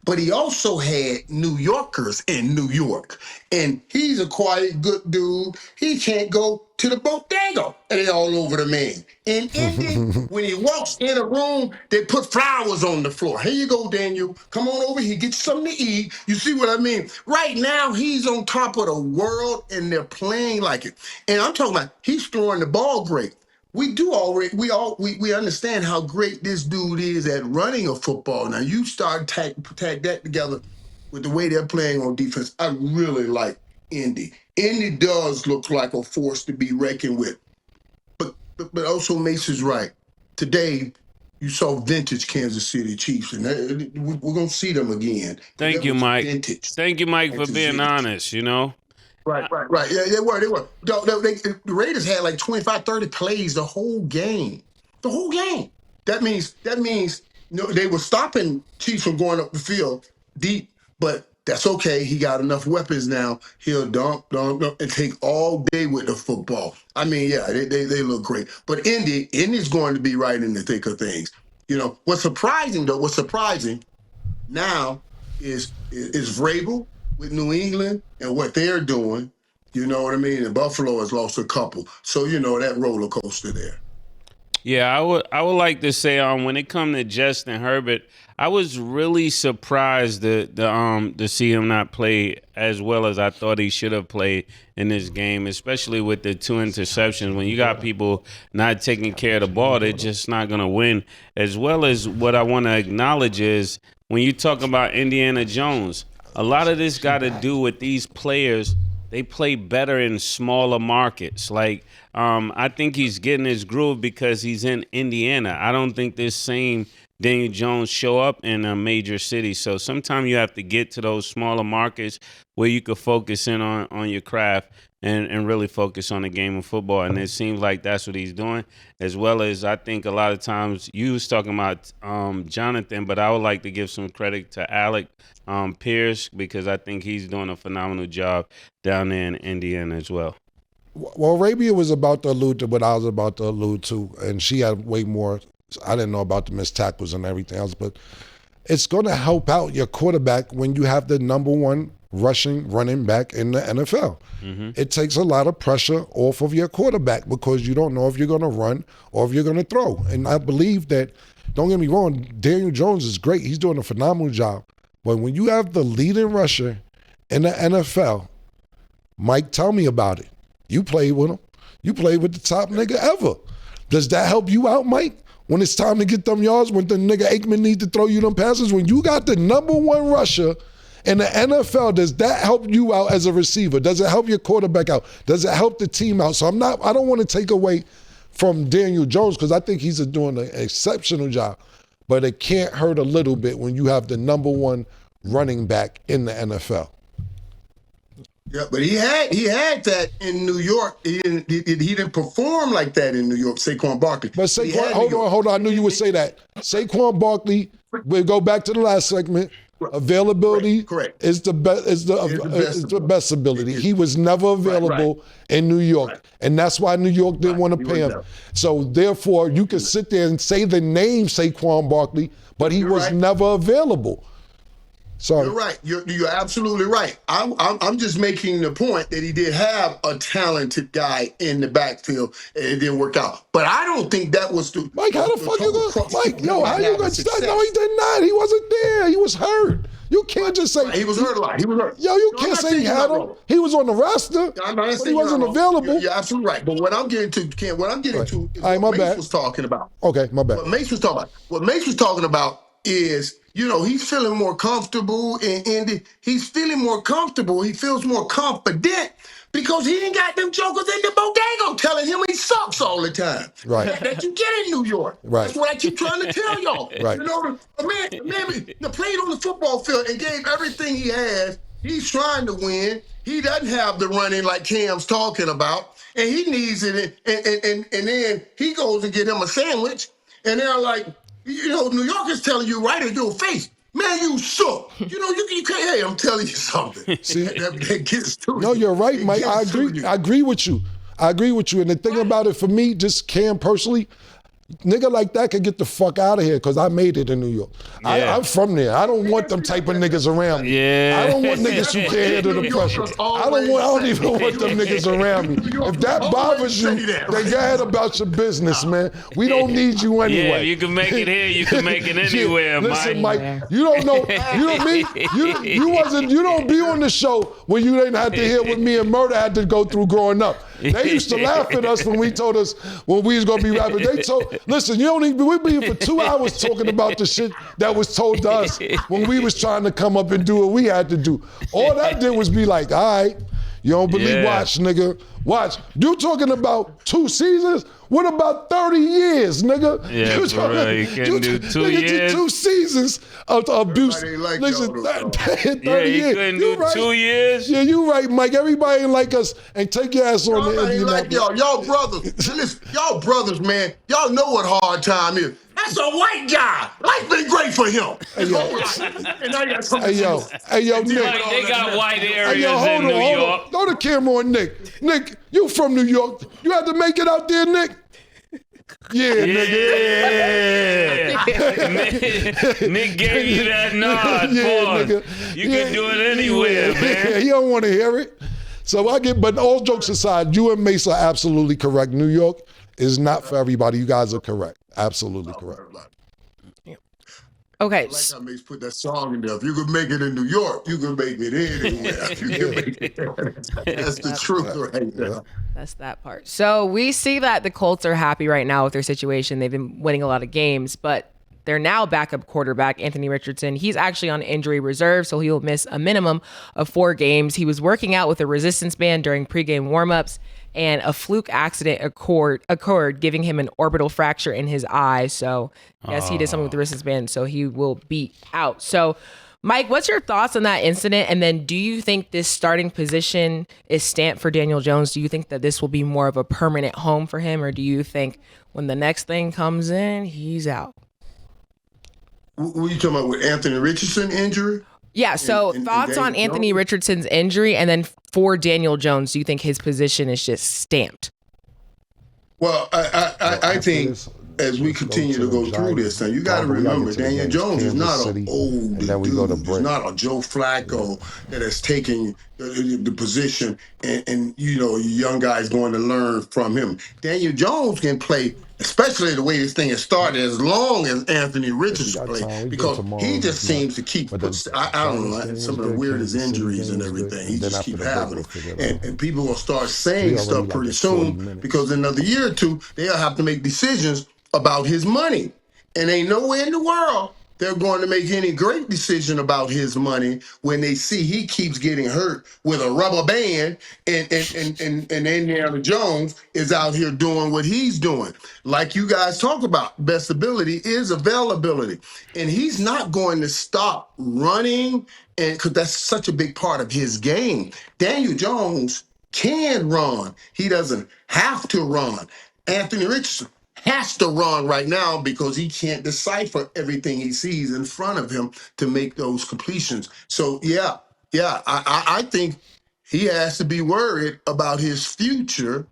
Speaker 3: but he also had New Yorkers in New York. And he's a quiet, good dude. He can't go to the bodega, and they all over the man. In Indy, when he walks in a room, they put flowers on the floor. Here you go, Daniel. Come on over here, get something to eat. You see what I mean? Right now, he's on top of the world, and they're playing like it. And I'm talking about he's throwing the ball great. We understand how great this dude is at running a football. Now you start tag that together with the way they're playing on defense. I really like Indy. Indy does look like a force to be reckoned with. But also Mason's right. Today, you saw vintage Kansas City Chiefs, and we're going to see them again.
Speaker 1: Thank you, Mike. Vintage. Thank you, Mike, for being honest, you know?
Speaker 3: Right. Yeah, they were. The Raiders had like 25, 30 plays the whole game. The whole game. That means they were stopping Chiefs from going up the field deep, but that's okay. He got enough weapons now. He'll dunk, and take all day with the football. I mean, yeah, they look great. But Indy's going to be right in the thick of things. You know, what's surprising now is Vrabel with New England and what they're doing. You know what I mean? And Buffalo has lost a couple. So, you know, that roller coaster there.
Speaker 1: Yeah, I would like to say when it comes to Justin Herbert, I was really surprised to see him not play as well as I thought he should have played in this game, especially with the 2 interceptions. When you got people not taking care of the ball, they're just not going to win. As well as what I want to acknowledge is when you talk about Indiana Jones, a lot of this got to do with these players. They play better in smaller markets. Like, I think he's getting his groove because he's in Indiana. I don't think this same Daniel Jones show up in a major city. So sometimes you have to get to those smaller markets where you could focus in on your craft and really focus on the game of football. And it seems like that's what he's doing, as well as I think a lot of times you was talking about Jonathan, but I would like to give some credit to Alec Pierce because I think he's doing a phenomenal job down there in Indiana as well.
Speaker 4: Well, Arabia was about to allude to what I was about to allude to, and she had way more. I didn't know about the missed tackles and everything else, but it's going to help out your quarterback when you have the number one running back in the NFL. Mm-hmm. It takes a lot of pressure off of your quarterback because you don't know if you're going to run or if you're going to throw. And I believe that, don't get me wrong, Daniel Jones is great. He's doing a phenomenal job. But when you have the leading rusher in the NFL, Mike, tell me about it. You played with him. You played with the top nigga ever. Does that help you out, Mike? When it's time to get them yards, when the nigga Aikman need to throw you them passes, when you got the number one rusher in the NFL, does that help you out as a receiver? Does it help your quarterback out? Does it help the team out? So I don't want to take away from Daniel Jones because I think he's doing an exceptional job. But it can't hurt a little bit when you have the number one running back in the NFL.
Speaker 3: Yeah, but he had that in New York. He didn't perform like that in New York, Saquon Barkley.
Speaker 4: But Saquon, hold on. I knew you would say that. Saquon Barkley, we'll go back to the last segment. Availability
Speaker 3: correct.
Speaker 4: is the best. Is the best ability. He was never available in New York, and that's why New York didn't want to pay him. So therefore, you can sit there and say the name Saquon Barkley, but he was never available. Sorry.
Speaker 3: You're right. You're absolutely right. I'm just making the point that he did have a talented guy in the backfield and it didn't work out. But I don't think that was the
Speaker 4: Mike, how the fuck you gonna Mike, how you gonna start? No, he did not. He wasn't there. He was hurt. You can't just say
Speaker 3: he was hurt a lot. He was hurt.
Speaker 4: Yo, you can't say he had him. He was on the roster. But he wasn't available.
Speaker 3: You're absolutely right. But what I'm getting to, Ken, is what Mace was talking about.
Speaker 4: Okay, my bad.
Speaker 3: What Mace was talking about is, you know, he's feeling more comfortable in Indy. He's feeling more comfortable. He feels more confident because he ain't got them jokers in the bodega telling him he sucks all the time.
Speaker 4: Right.
Speaker 3: That you get in New York.
Speaker 4: Right.
Speaker 3: That's what I keep trying to tell y'all.
Speaker 4: Right.
Speaker 3: You know, the man played on the football field and gave everything he has. He's trying to win. He doesn't have the running like Cam's talking about, and he needs it. And then he goes and get him a sandwich, and they're like, you know, New York is telling you right in your face, man, you suck. You know, you can't. Hey, I'm telling you something.
Speaker 4: See,
Speaker 3: that gets to you.
Speaker 4: No, you're right, Mike. I agree with you. And the thing about it for me, just Cam personally, Nigga like that could get the fuck out of here because I made it in New York.
Speaker 1: Yeah.
Speaker 4: I'm from there. I don't want them type of niggas around me.
Speaker 1: Yeah.
Speaker 4: I don't want niggas who can't handle the pressure. I don't even want them niggas around me. If that bothers you, then go ahead about your business, man. We don't need you anyway.
Speaker 1: Yeah, if you can make it here, you can make it anywhere,
Speaker 4: Listen,
Speaker 1: Mike.
Speaker 4: You don't know. You know me. You don't be on the show when you didn't have to hear what me and Murder had to go through growing up. They used to laugh at us when we told us when we was gonna be rapping. They told, listen, we'd be here for 2 hours talking about the shit that was told to us when we was trying to come up and do what we had to do. All that did was be like, all right, you don't believe, watch, nigga. Watch. You talking about 2 seasons? What about 30 years, nigga?
Speaker 1: Yeah, for real. You can do 2 years.
Speaker 4: 2 seasons of abuse.
Speaker 3: Like
Speaker 4: Listen, 30
Speaker 1: Yeah, you
Speaker 4: years.
Speaker 1: couldn't do
Speaker 4: right.
Speaker 1: 2 years.
Speaker 4: Yeah, you right, Mike. Everybody ain't like us and take your ass on the
Speaker 3: Nobody like
Speaker 4: Indianapolis.
Speaker 3: y'all brothers. Listen, y'all brothers, man. Y'all know what hard time is. That's a white guy. Life been great for him. And now you got something
Speaker 4: Hey, yo, Nick.
Speaker 1: Like, they got white
Speaker 4: Hey,
Speaker 1: areas
Speaker 4: yo,
Speaker 1: in New York.
Speaker 4: on. Throw the camera on Nick. Nick, you from New York. You had to make it out there, Nick? Yeah, nigga.
Speaker 1: Nick gave you that nod.
Speaker 4: Nigga.
Speaker 1: You can do it anywhere, man.
Speaker 4: Yeah, he don't want to hear it. So but all jokes aside, you and Mace are absolutely correct. New York is not for everybody. You guys are correct. Absolutely correct.
Speaker 2: Okay.
Speaker 3: Like how Mace put that song in there. If you could make it in New York, you could make it anywhere. You can make it. That's the truth right there.
Speaker 2: That's that part. So we see that the Colts are happy right now with their situation. They've been winning a lot of games, but their now backup quarterback, Anthony Richardson, he's actually on injury reserve, so he'll miss a minimum of 4 games. He was working out with a resistance band during pregame warmups, and a fluke accident occurred, giving him an orbital fracture in his eye. So yes, he did something with the resistance band, so he will be out. So Mike, what's your thoughts on that incident? And then do you think this starting position is stamped for Daniel Jones? Do you think that this will be more of a permanent home for him? Or do you think when the next thing comes in, he's out?
Speaker 3: What are you talking about with Anthony Richardson injury?
Speaker 2: Yeah, so thoughts on Anthony Richardson's injury, and then for Daniel Jones, do you think his position is just stamped?
Speaker 3: Well, I think as we continue to go through this thing, you got to remember, Daniel Jones is not an old dude. He's not a Joe Flacco that has taken the position and young guys going to learn from him. Daniel Jones can play, especially the way this thing has started, as long as Anthony Richardson plays, because he just seems to keep, I don't know, some of the weirdest injuries and everything. He just keep having them. And people will start saying stuff pretty soon, because in another year or two, they'll have to make decisions about his money. And ain't nowhere in the world they're going to make any great decision about his money when they see he keeps getting hurt with a rubber band and Indiana Jones is out here doing what he's doing. Like you guys talk about, best ability is availability. And he's not going to stop running, and because that's such a big part of his game. Daniel Jones can run. He doesn't have to run. Anthony Richardson has to run right now because he can't decipher everything he sees in front of him to make those completions. So I think he has to be worried about his future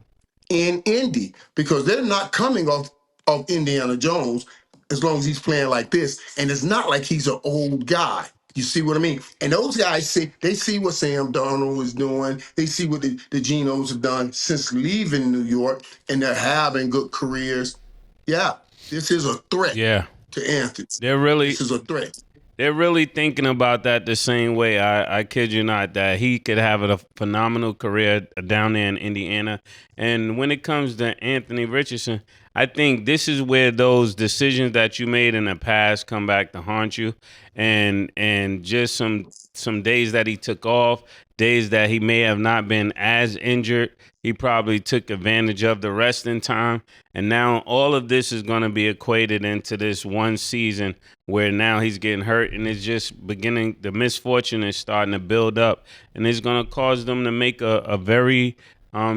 Speaker 3: in Indy, because they're not coming off of Indiana Jones as long as he's playing like this. And it's not like he's an old guy. You see what I mean? And those guys see what Sam Darnold is doing. They see what the Genos have done since leaving New York, and they're having good careers. Yeah, this is a threat to Anthony. This is a threat.
Speaker 1: They're really thinking about that the same way. I kid you not, that he could have a phenomenal career down there in Indiana. And when it comes to Anthony Richardson, I think this is where those decisions that you made in the past come back to haunt you. And just some days that he took off, days that he may have not been as injured, he probably took advantage of the resting time. And now all of this is going to be equated into this one season where now he's getting hurt, and it's just beginning, the misfortune is starting to build up, and it's going to cause them to make a very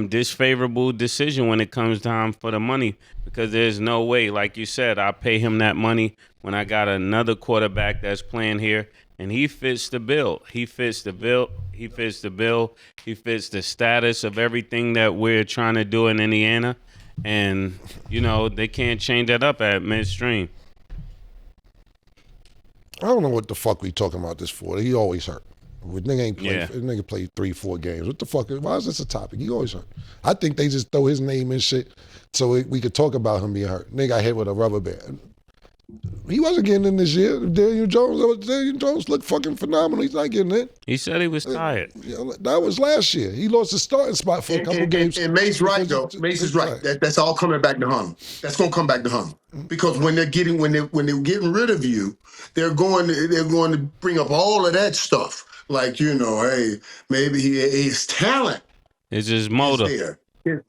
Speaker 1: disfavorable decision when it comes time for the money, because there's no way, like you said, I pay him that money when I got another quarterback that's playing here, and he fits the bill. He fits the bill. He fits the bill. He fits the status of everything that we're trying to do in Indiana. And, they can't change that up at midstream.
Speaker 4: I don't know what the fuck we talking about this for. He always hurt. Nigga ain't played.
Speaker 1: Yeah.
Speaker 4: Nigga played 3-4 games. What the fuck? Why is this a topic? He always hurt. I think they just throw his name and shit so we could talk about him being hurt. Nigga got hit with a rubber band. He wasn't getting in this year. Daniel Jones looked fucking phenomenal. He's not getting in.
Speaker 1: He said he was tired.
Speaker 4: That was last year. He lost his starting spot for a couple games.
Speaker 3: And Mace right though. Mace is right. That's all coming back to him. That's gonna come back to him because when they're getting rid of you, they're going to bring up all of that stuff. Like hey, maybe his talent
Speaker 1: It's his motor.
Speaker 3: is there,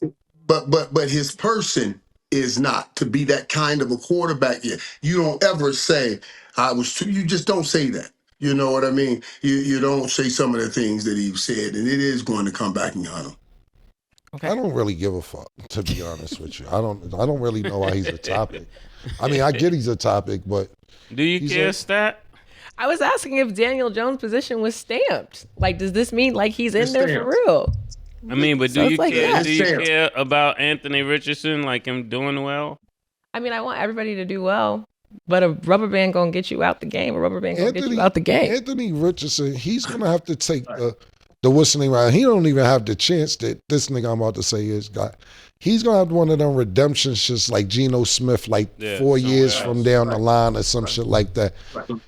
Speaker 3: but his person is not to be that kind of a quarterback yet. You don't ever say I was too. You just don't say that. You know what I mean? You don't say some of the things that he said, and it is going to come back and hunt him.
Speaker 2: Okay.
Speaker 4: I don't really give a fuck, to be honest with you. I don't really know why he's a topic. I mean, I get he's a topic, but
Speaker 1: Do you care, Stat?
Speaker 2: I was asking if Daniel Jones' position was stamped. Like, does this mean like he's in there for real?
Speaker 1: I mean, but
Speaker 2: So
Speaker 1: do you
Speaker 2: it's like,
Speaker 1: care?
Speaker 2: yeah.
Speaker 1: Do you care about Anthony Richardson, like him doing well?
Speaker 2: I mean, I want everybody to do well, but a rubber band gonna get you out the game. A rubber band gonna get you out the game.
Speaker 4: Anthony Richardson, he's gonna have to take the whistling round. He don't even have the chance that this nigga I'm about to say is got. He's gonna have one of them redemptions, just like Geno Smith, like 4 years from down the line or some shit like that.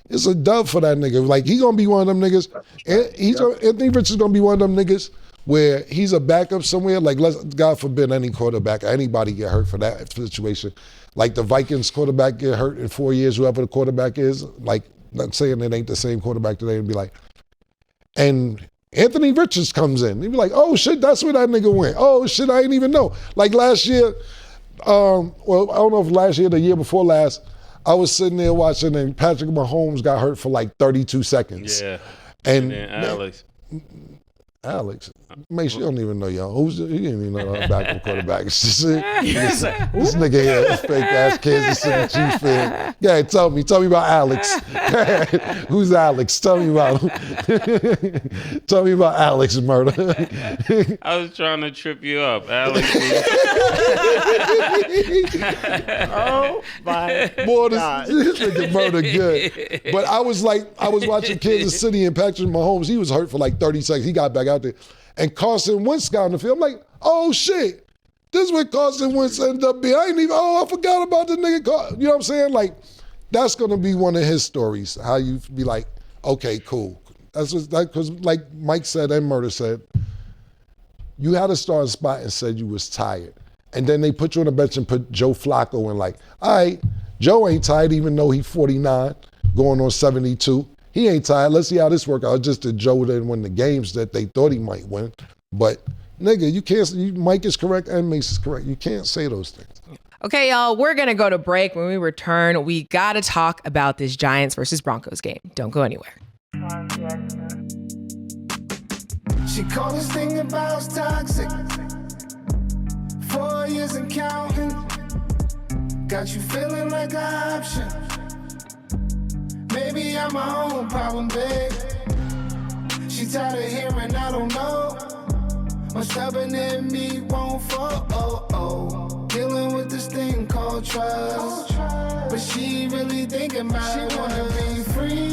Speaker 4: It's a dub for that nigga. Like he gonna be one of them niggas. Anthony Richardson's gonna be one of them niggas where he's a backup somewhere. Like God forbid any quarterback, anybody get hurt for that situation. Like the Vikings quarterback get hurt in 4 years, whoever the quarterback is. Like not saying it ain't the same quarterback today, and be like, and Anthony Richards comes in. He'd be like, oh shit, that's where that nigga went. Oh shit, I didn't even know. Like last year, well, I don't know if last year or the year before last, I was sitting there watching and Patrick Mahomes got hurt for like 32 seconds.
Speaker 1: Yeah.
Speaker 4: And
Speaker 1: then
Speaker 4: Alex, make sure you don't even know y'all. He didn't even know the backup quarterback. This nigga here is fake ass Kansas City Chiefs fan. Yeah, tell me about Alex. Who's Alex? Tell me about him. Tell me about Alex murder.
Speaker 1: I was trying to trip you up, Alex.
Speaker 2: Oh my God.
Speaker 4: This nigga murder good. But I was watching Kansas City and Patrick Mahomes. He was hurt for like 30 seconds. He got back out there. And Carson Wentz got on the field. I'm like, oh shit. This is what Carson Wentz ended up being. I forgot about the nigga. You know what I'm saying? Like, that's going to be one of his stories. How you be like, okay, cool. That's because like Mike said and Murder said, you had a starting spot and said you was tired. And then they put you on the bench and put Joe Flacco in like, all right, Joe ain't tired even though he's 49, going on 72. He ain't tired. Let's see how this works out. Just that Joe didn't win the games that they thought he might win. But nigga, you can't. Mike is correct and Mace is correct. You can't say those things.
Speaker 2: Okay, y'all, we're going to go to break. When we return, we got to talk about this Giants versus Broncos game. Don't go anywhere.
Speaker 6: She called this thing about toxic. 4 years and counting. Got you feeling like an option. Maybe I'm my own problem, babe. She tired of hearing I don't know. My stubborn in me won't fall. Dealing with this thing called trust. But she really thinking about it, wanna be free.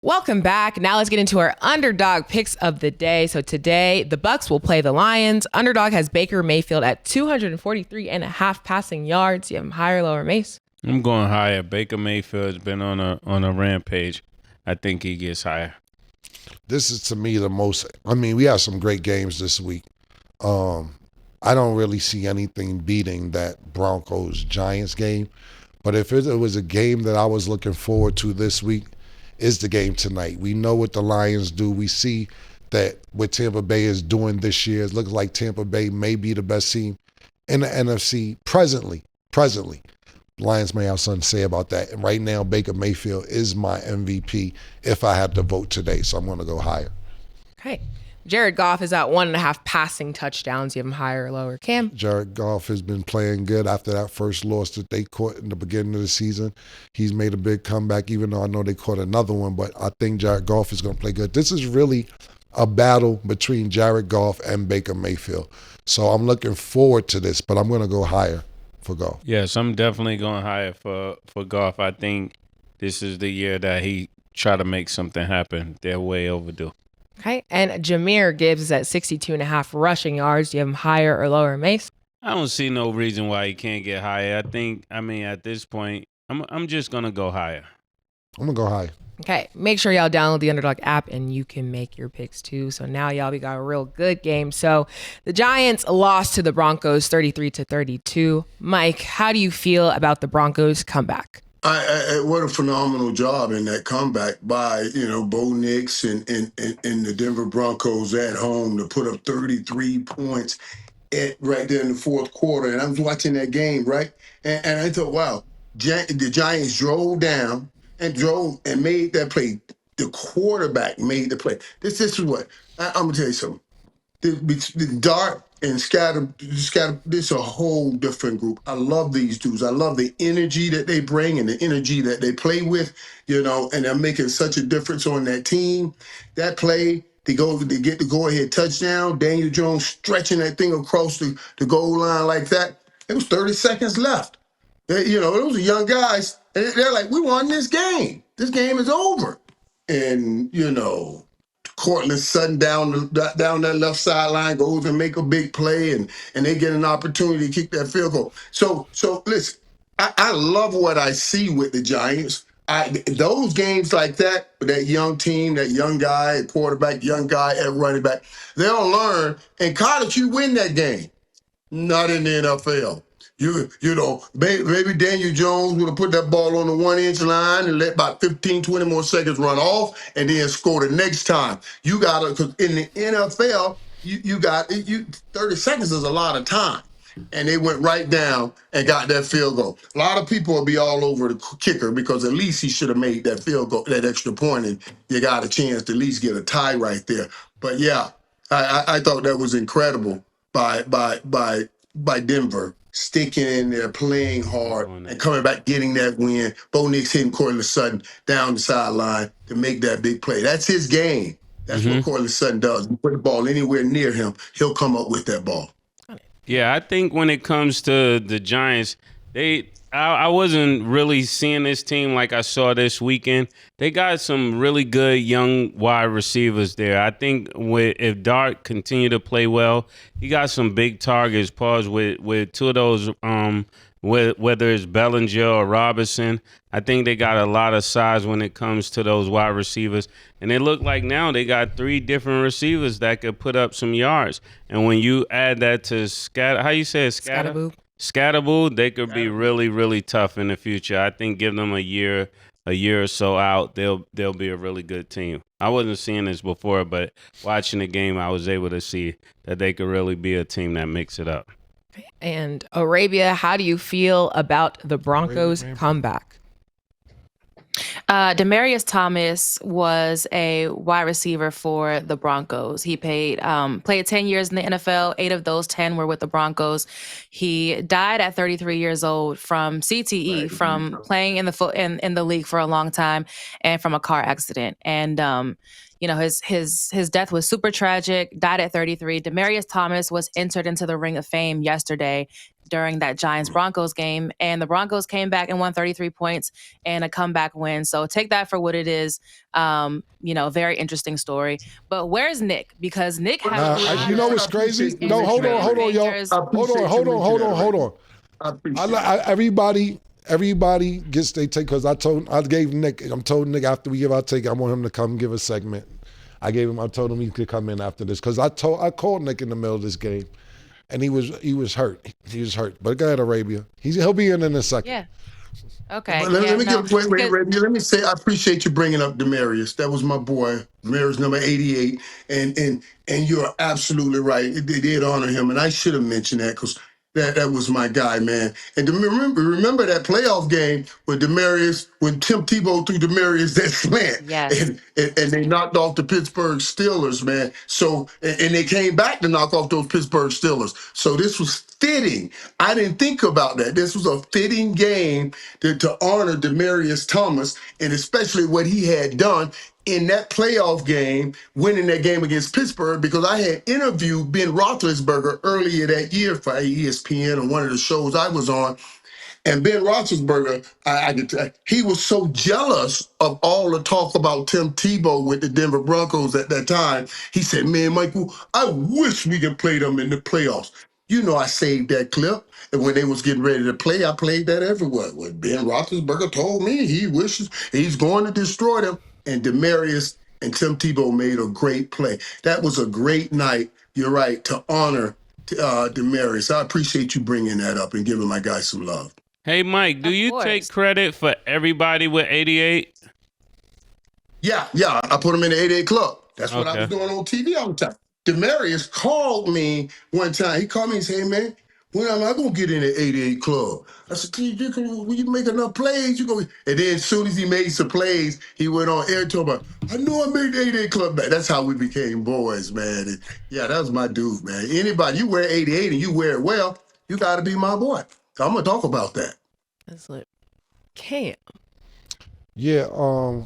Speaker 2: Welcome back. Now let's get into our underdog picks of the day. So today, the Bucs will play the Lions. Underdog has Baker Mayfield at 243.5 passing yards. You have him higher, lower, Mace?
Speaker 1: I'm going higher. Baker Mayfield's been on a rampage. I think he gets higher.
Speaker 4: This is to me the most. I mean, we have some great games this week. I don't really see anything beating that Broncos-Giants game. But if it was a game that I was looking forward to this week, is the game tonight. We know what the Lions do. We see that what Tampa Bay is doing this year. It looks like Tampa Bay may be the best team in the NFC presently. Lions may have something to say about that. And right now, Baker Mayfield is my MVP if I had to vote today. So I'm going to go higher.
Speaker 2: Okay. Jared Goff is at 1.5 passing touchdowns. You have him higher or lower, Cam?
Speaker 4: Jared Goff has been playing good after that first loss that they caught in the beginning of the season. He's made a big comeback, even though I know they caught another one. But I think Jared Goff is going to play good. This is really a battle between Jared Goff and Baker Mayfield. So I'm looking forward to this, but I'm going to go higher for Goff.
Speaker 1: Yes, I'm definitely going higher for Goff. I think this is the year that he try to make something happen. They're way overdue.
Speaker 2: Okay, and Jahmyr Gibbs is at 62.5 rushing yards. Do you have him higher or lower, Mace?
Speaker 1: I don't see no reason why he can't get higher. I mean, at this point, I'm just going to go higher.
Speaker 4: I'm going to go high.
Speaker 2: Okay, make sure y'all download the Underdog app and you can make your picks too. So now y'all, we got a real good game. So the Giants lost to the Broncos 33-32. Mike, how do you feel about the Broncos comeback?
Speaker 3: What a phenomenal job in that comeback by, Bo Nix and the Denver Broncos at home to put up 33 points right there in the fourth quarter. And I was watching that game, right? And I thought, wow, the Giants drove down and made that play. The quarterback made the play. This is what I'm gonna tell you something. The Dart and Scatter, this is a whole different group. I love these dudes. I love the energy that they bring and the energy that they play with, and they're making such a difference on that team. That play, they get the go-ahead touchdown. Daniel Jones stretching that thing across the goal line like that. It was 30 seconds left. Those are young guys, and they're like, we won this game. This game is over. And, Cortland Sutton down that left sideline goes and make a big play, and they get an opportunity to kick that field goal. So listen, I love what I see with the Giants. Those games like that young team, that young guy at quarterback, young guy at running back, they'll learn. In college, you win that game. Not in the NFL. Maybe Daniel Jones would have put that ball on the 1-inch line and let about 15, 20 more seconds run off and then score the next time. You got to, because in the NFL, you 30 seconds is a lot of time. And they went right down and got that field goal. A lot of people will be all over the kicker because at least he should have made that field goal, that extra point, and you got a chance to at least get a tie right there. But yeah, I thought that was incredible by Denver, sticking in there, playing hard, and coming back, getting that win. Bo Nix hitting Cortland Sutton down the sideline to make that big play. That's his game. That's what Cortland Sutton does. You put the ball anywhere near him, he'll come up with that ball.
Speaker 1: Yeah, I think when it comes to the Giants, I wasn't really seeing this team like I saw this weekend. They got some really good young wide receivers there. I think if Dart continue to play well, he got some big targets. Pause with two of those, whether it's Bellinger or Robinson. I think they got a lot of size when it comes to those wide receivers. And it looked like now they got 3 different receivers that could put up some yards. And when you add that to how you say it? Scatterboo, they could be really, really tough in the future. I think give them a year or so out, they'll be a really good team. I wasn't seeing this before, but watching the game, I was able to see that they could really be a team that makes it up.
Speaker 2: And Arabia, how do you feel about the Broncos comeback?
Speaker 5: Demaryius Thomas was a wide receiver for the Broncos. He played 10 years in the NFL. 8 of those 10 were with the Broncos. He died at 33 years old from CTE, from playing in the league for a long time, and from a car accident. And his death was super tragic. Died at 33. Demaryius Thomas was entered into the Ring of Fame yesterday during that Giants-Broncos game, and the Broncos came back and won 33 points and a comeback win. So take that for what it is. Very interesting story. But where's Nick? Because Nick has...
Speaker 4: you know what's crazy? No, hold on, y'all. Hold on. Everybody gets their take, because I told Nick after we give our take, I want him to come give a segment. I told him he could come in after this, because I called Nick in the middle of this game. And he was hurt. He was hurt. But go ahead, Arabia. He'll be in a second.
Speaker 5: Yeah. Okay.
Speaker 3: Wait, Arabia. Let me say I appreciate you bringing up Demaryius. That was my boy, Demaryius number 88. And you're absolutely right. They did honor him, and I should have mentioned that because that was my guy, man. And remember that playoff game with Demaryius, when Tim Tebow threw Demaryius that slant.
Speaker 5: Yes.
Speaker 3: And they knocked off the Pittsburgh Steelers, man. So, and they came back to knock off those Pittsburgh Steelers. So this was fitting. I didn't think about that. This was a fitting game to honor Demaryius Thomas, and especially what he had done. in that playoff game, winning that game against Pittsburgh, because I had interviewed Ben Roethlisberger earlier that year for ESPN on one of the shows I was on. And Ben Roethlisberger, he was so jealous of all the talk about Tim Tebow with the Denver Broncos at that time. He said, man, Michael, I wish we could play them in the playoffs. You know, I saved that clip. And when they was getting ready to play, I played that everywhere. What Ben Roethlisberger told me, he wishes he's going to destroy them. And Demarius and Tim Tebow made a great play. That was a great night, you're right, to honor Demarius. I appreciate you bringing that up and giving my guy some love.
Speaker 1: Hey, Mike, do you take credit for everybody with 88?
Speaker 3: Yeah, I put him in the 88 club. That's what I was doing on TV all the time. Demarius called me one time. He called me and said, hey, man, when am I going to get in the 88 club? I said, when you make enough plays, you go. And then as soon as he made some plays, he went on air to about, I know I made the 88 club back. That's how we became boys, man. And yeah, that was my dude, man. Anybody, you wear 88 and you wear it well, you got to be my boy. So I'm going to talk about that.
Speaker 2: That's lit. Cam.
Speaker 4: Yeah,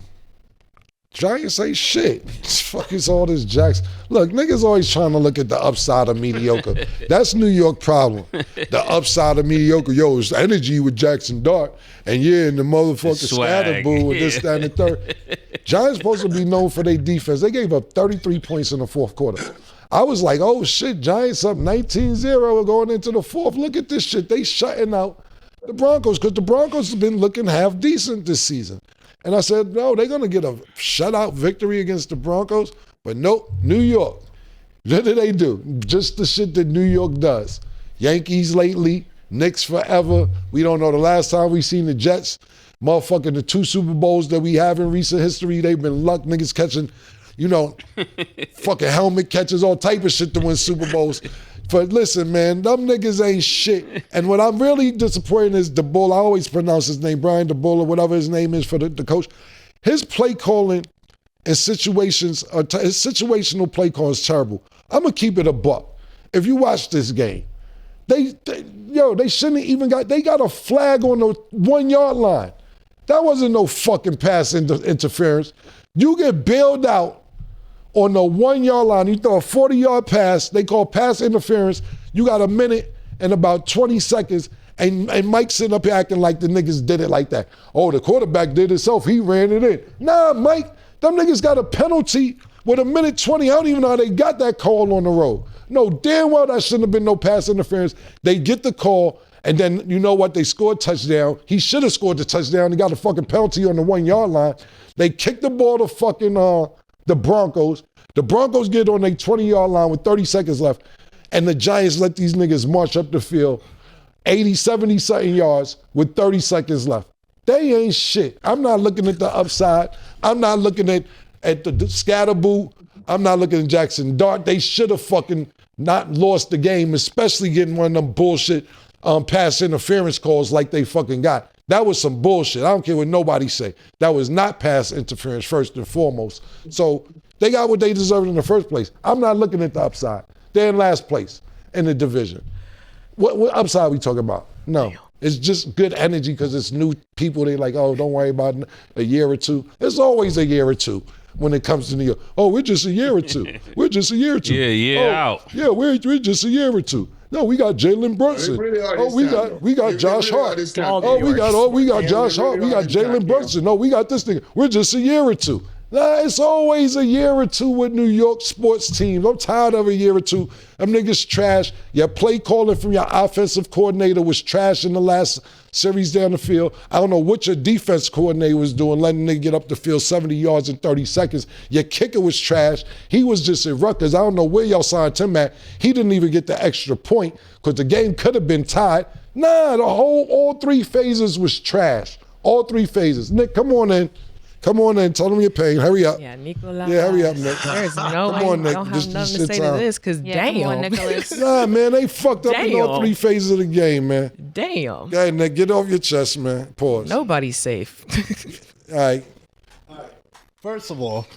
Speaker 4: Giants ain't shit. Fuck is all this Jackson. Look, niggas always trying to look at the upside of mediocre. That's New York problem. The upside of mediocre. Yo, it's energy with Jackson Dart. And yeah, and the motherfucking scatterboo and this, that, and the third. Giants supposed to be known for their defense. They gave up 33 points in the fourth quarter. I was like, oh shit, Giants up 19-0 going into the fourth. Look at this shit. They shutting out the Broncos, because the Broncos have been looking half decent this season. And I said, no, they're going to get a shutout victory against the Broncos. But nope, New York. What do they do? Just the shit that New York does. Yankees lately, Knicks forever. We don't know the last time we seen the Jets. Motherfucking the 2 Super Bowls that we have in recent history, they've been luck niggas catching, fucking helmet catches, all type of shit to win Super Bowls. But listen, man, them niggas ain't shit. And what I'm really disappointed is DeBull. I always pronounce his name, Brian DeBull, or whatever his name is for the coach. His play calling and situations, his situational play call is terrible. I'm going to keep it a buck. If you watch this game, they shouldn't even they got a flag on the 1 yard line. That wasn't no fucking pass interference. You get bailed out on the 1 yard line, you throw a 40-yard pass, they call pass interference, you got a minute and about 20 seconds, and Mike's sitting up here acting like the niggas did it like that. Oh, the quarterback did it himself, he ran it in. Nah, Mike, them niggas got a penalty with a minute 20. I don't even know how they got that call on the road. No, damn well that shouldn't have been no pass interference. They get the call, and then you know what? They scored a touchdown. He should have scored the touchdown. He got a fucking penalty on the 1 yard line. They kicked the ball to fucking the Broncos. The Broncos get on their 20-yard line with 30 seconds left, and the Giants let these niggas march up the field 80, 70 something yards with 30 seconds left. They ain't shit. I'm not looking at the upside. I'm not looking at the scatterboo. I'm not looking at Jackson Dart. They should have fucking not lost the game, especially getting one of them bullshit pass interference calls like they fucking got. That was some bullshit. I don't care what nobody say. That was not pass interference first and foremost. So they got what they deserved in the first place. I'm not looking at the upside. They're in last place in the division. What upside are we talking about? No. It's just good energy because it's new people. They like, oh, don't worry about a year or two. It's always a year or two when it comes to New York. Oh, we're just a year or two. We're just a year or two.
Speaker 1: Out.
Speaker 4: Yeah, we're just a year or two. No, we got Jalen Brunson. We got Josh Hart. We got Josh Hart. We got Jalen Brunson. No, we got this thing. We're just a year or two. Nah, it's always a year or two with New York sports teams. I'm tired of a year or two. Them niggas trash. Your play calling from your offensive coordinator was trash in the last series down the field. I don't know what your defense coordinator was doing, letting nigga get up the field 70 yards in 30 seconds. Your kicker was trash. He was just at Rutgers. I don't know where y'all signed him at. He didn't even get the extra point because the game could have been tied. Nah, all 3 phases was trash. All 3 phases. Nick, come on in. Come on in, tell them your pain. Hurry up.
Speaker 2: Yeah, Nicola.
Speaker 4: Yeah, hurry up, Nick.
Speaker 2: There's no way
Speaker 4: on, Nick.
Speaker 2: I don't have nothing to say to this because damn.
Speaker 5: Come on, Nicholas.
Speaker 4: Nah, man, they fucked up in all 3 phases of the game, man.
Speaker 2: Damn.
Speaker 4: Go ahead, Nick, get off your chest, man. Pause.
Speaker 2: Nobody's safe.
Speaker 4: All right.
Speaker 7: First of all,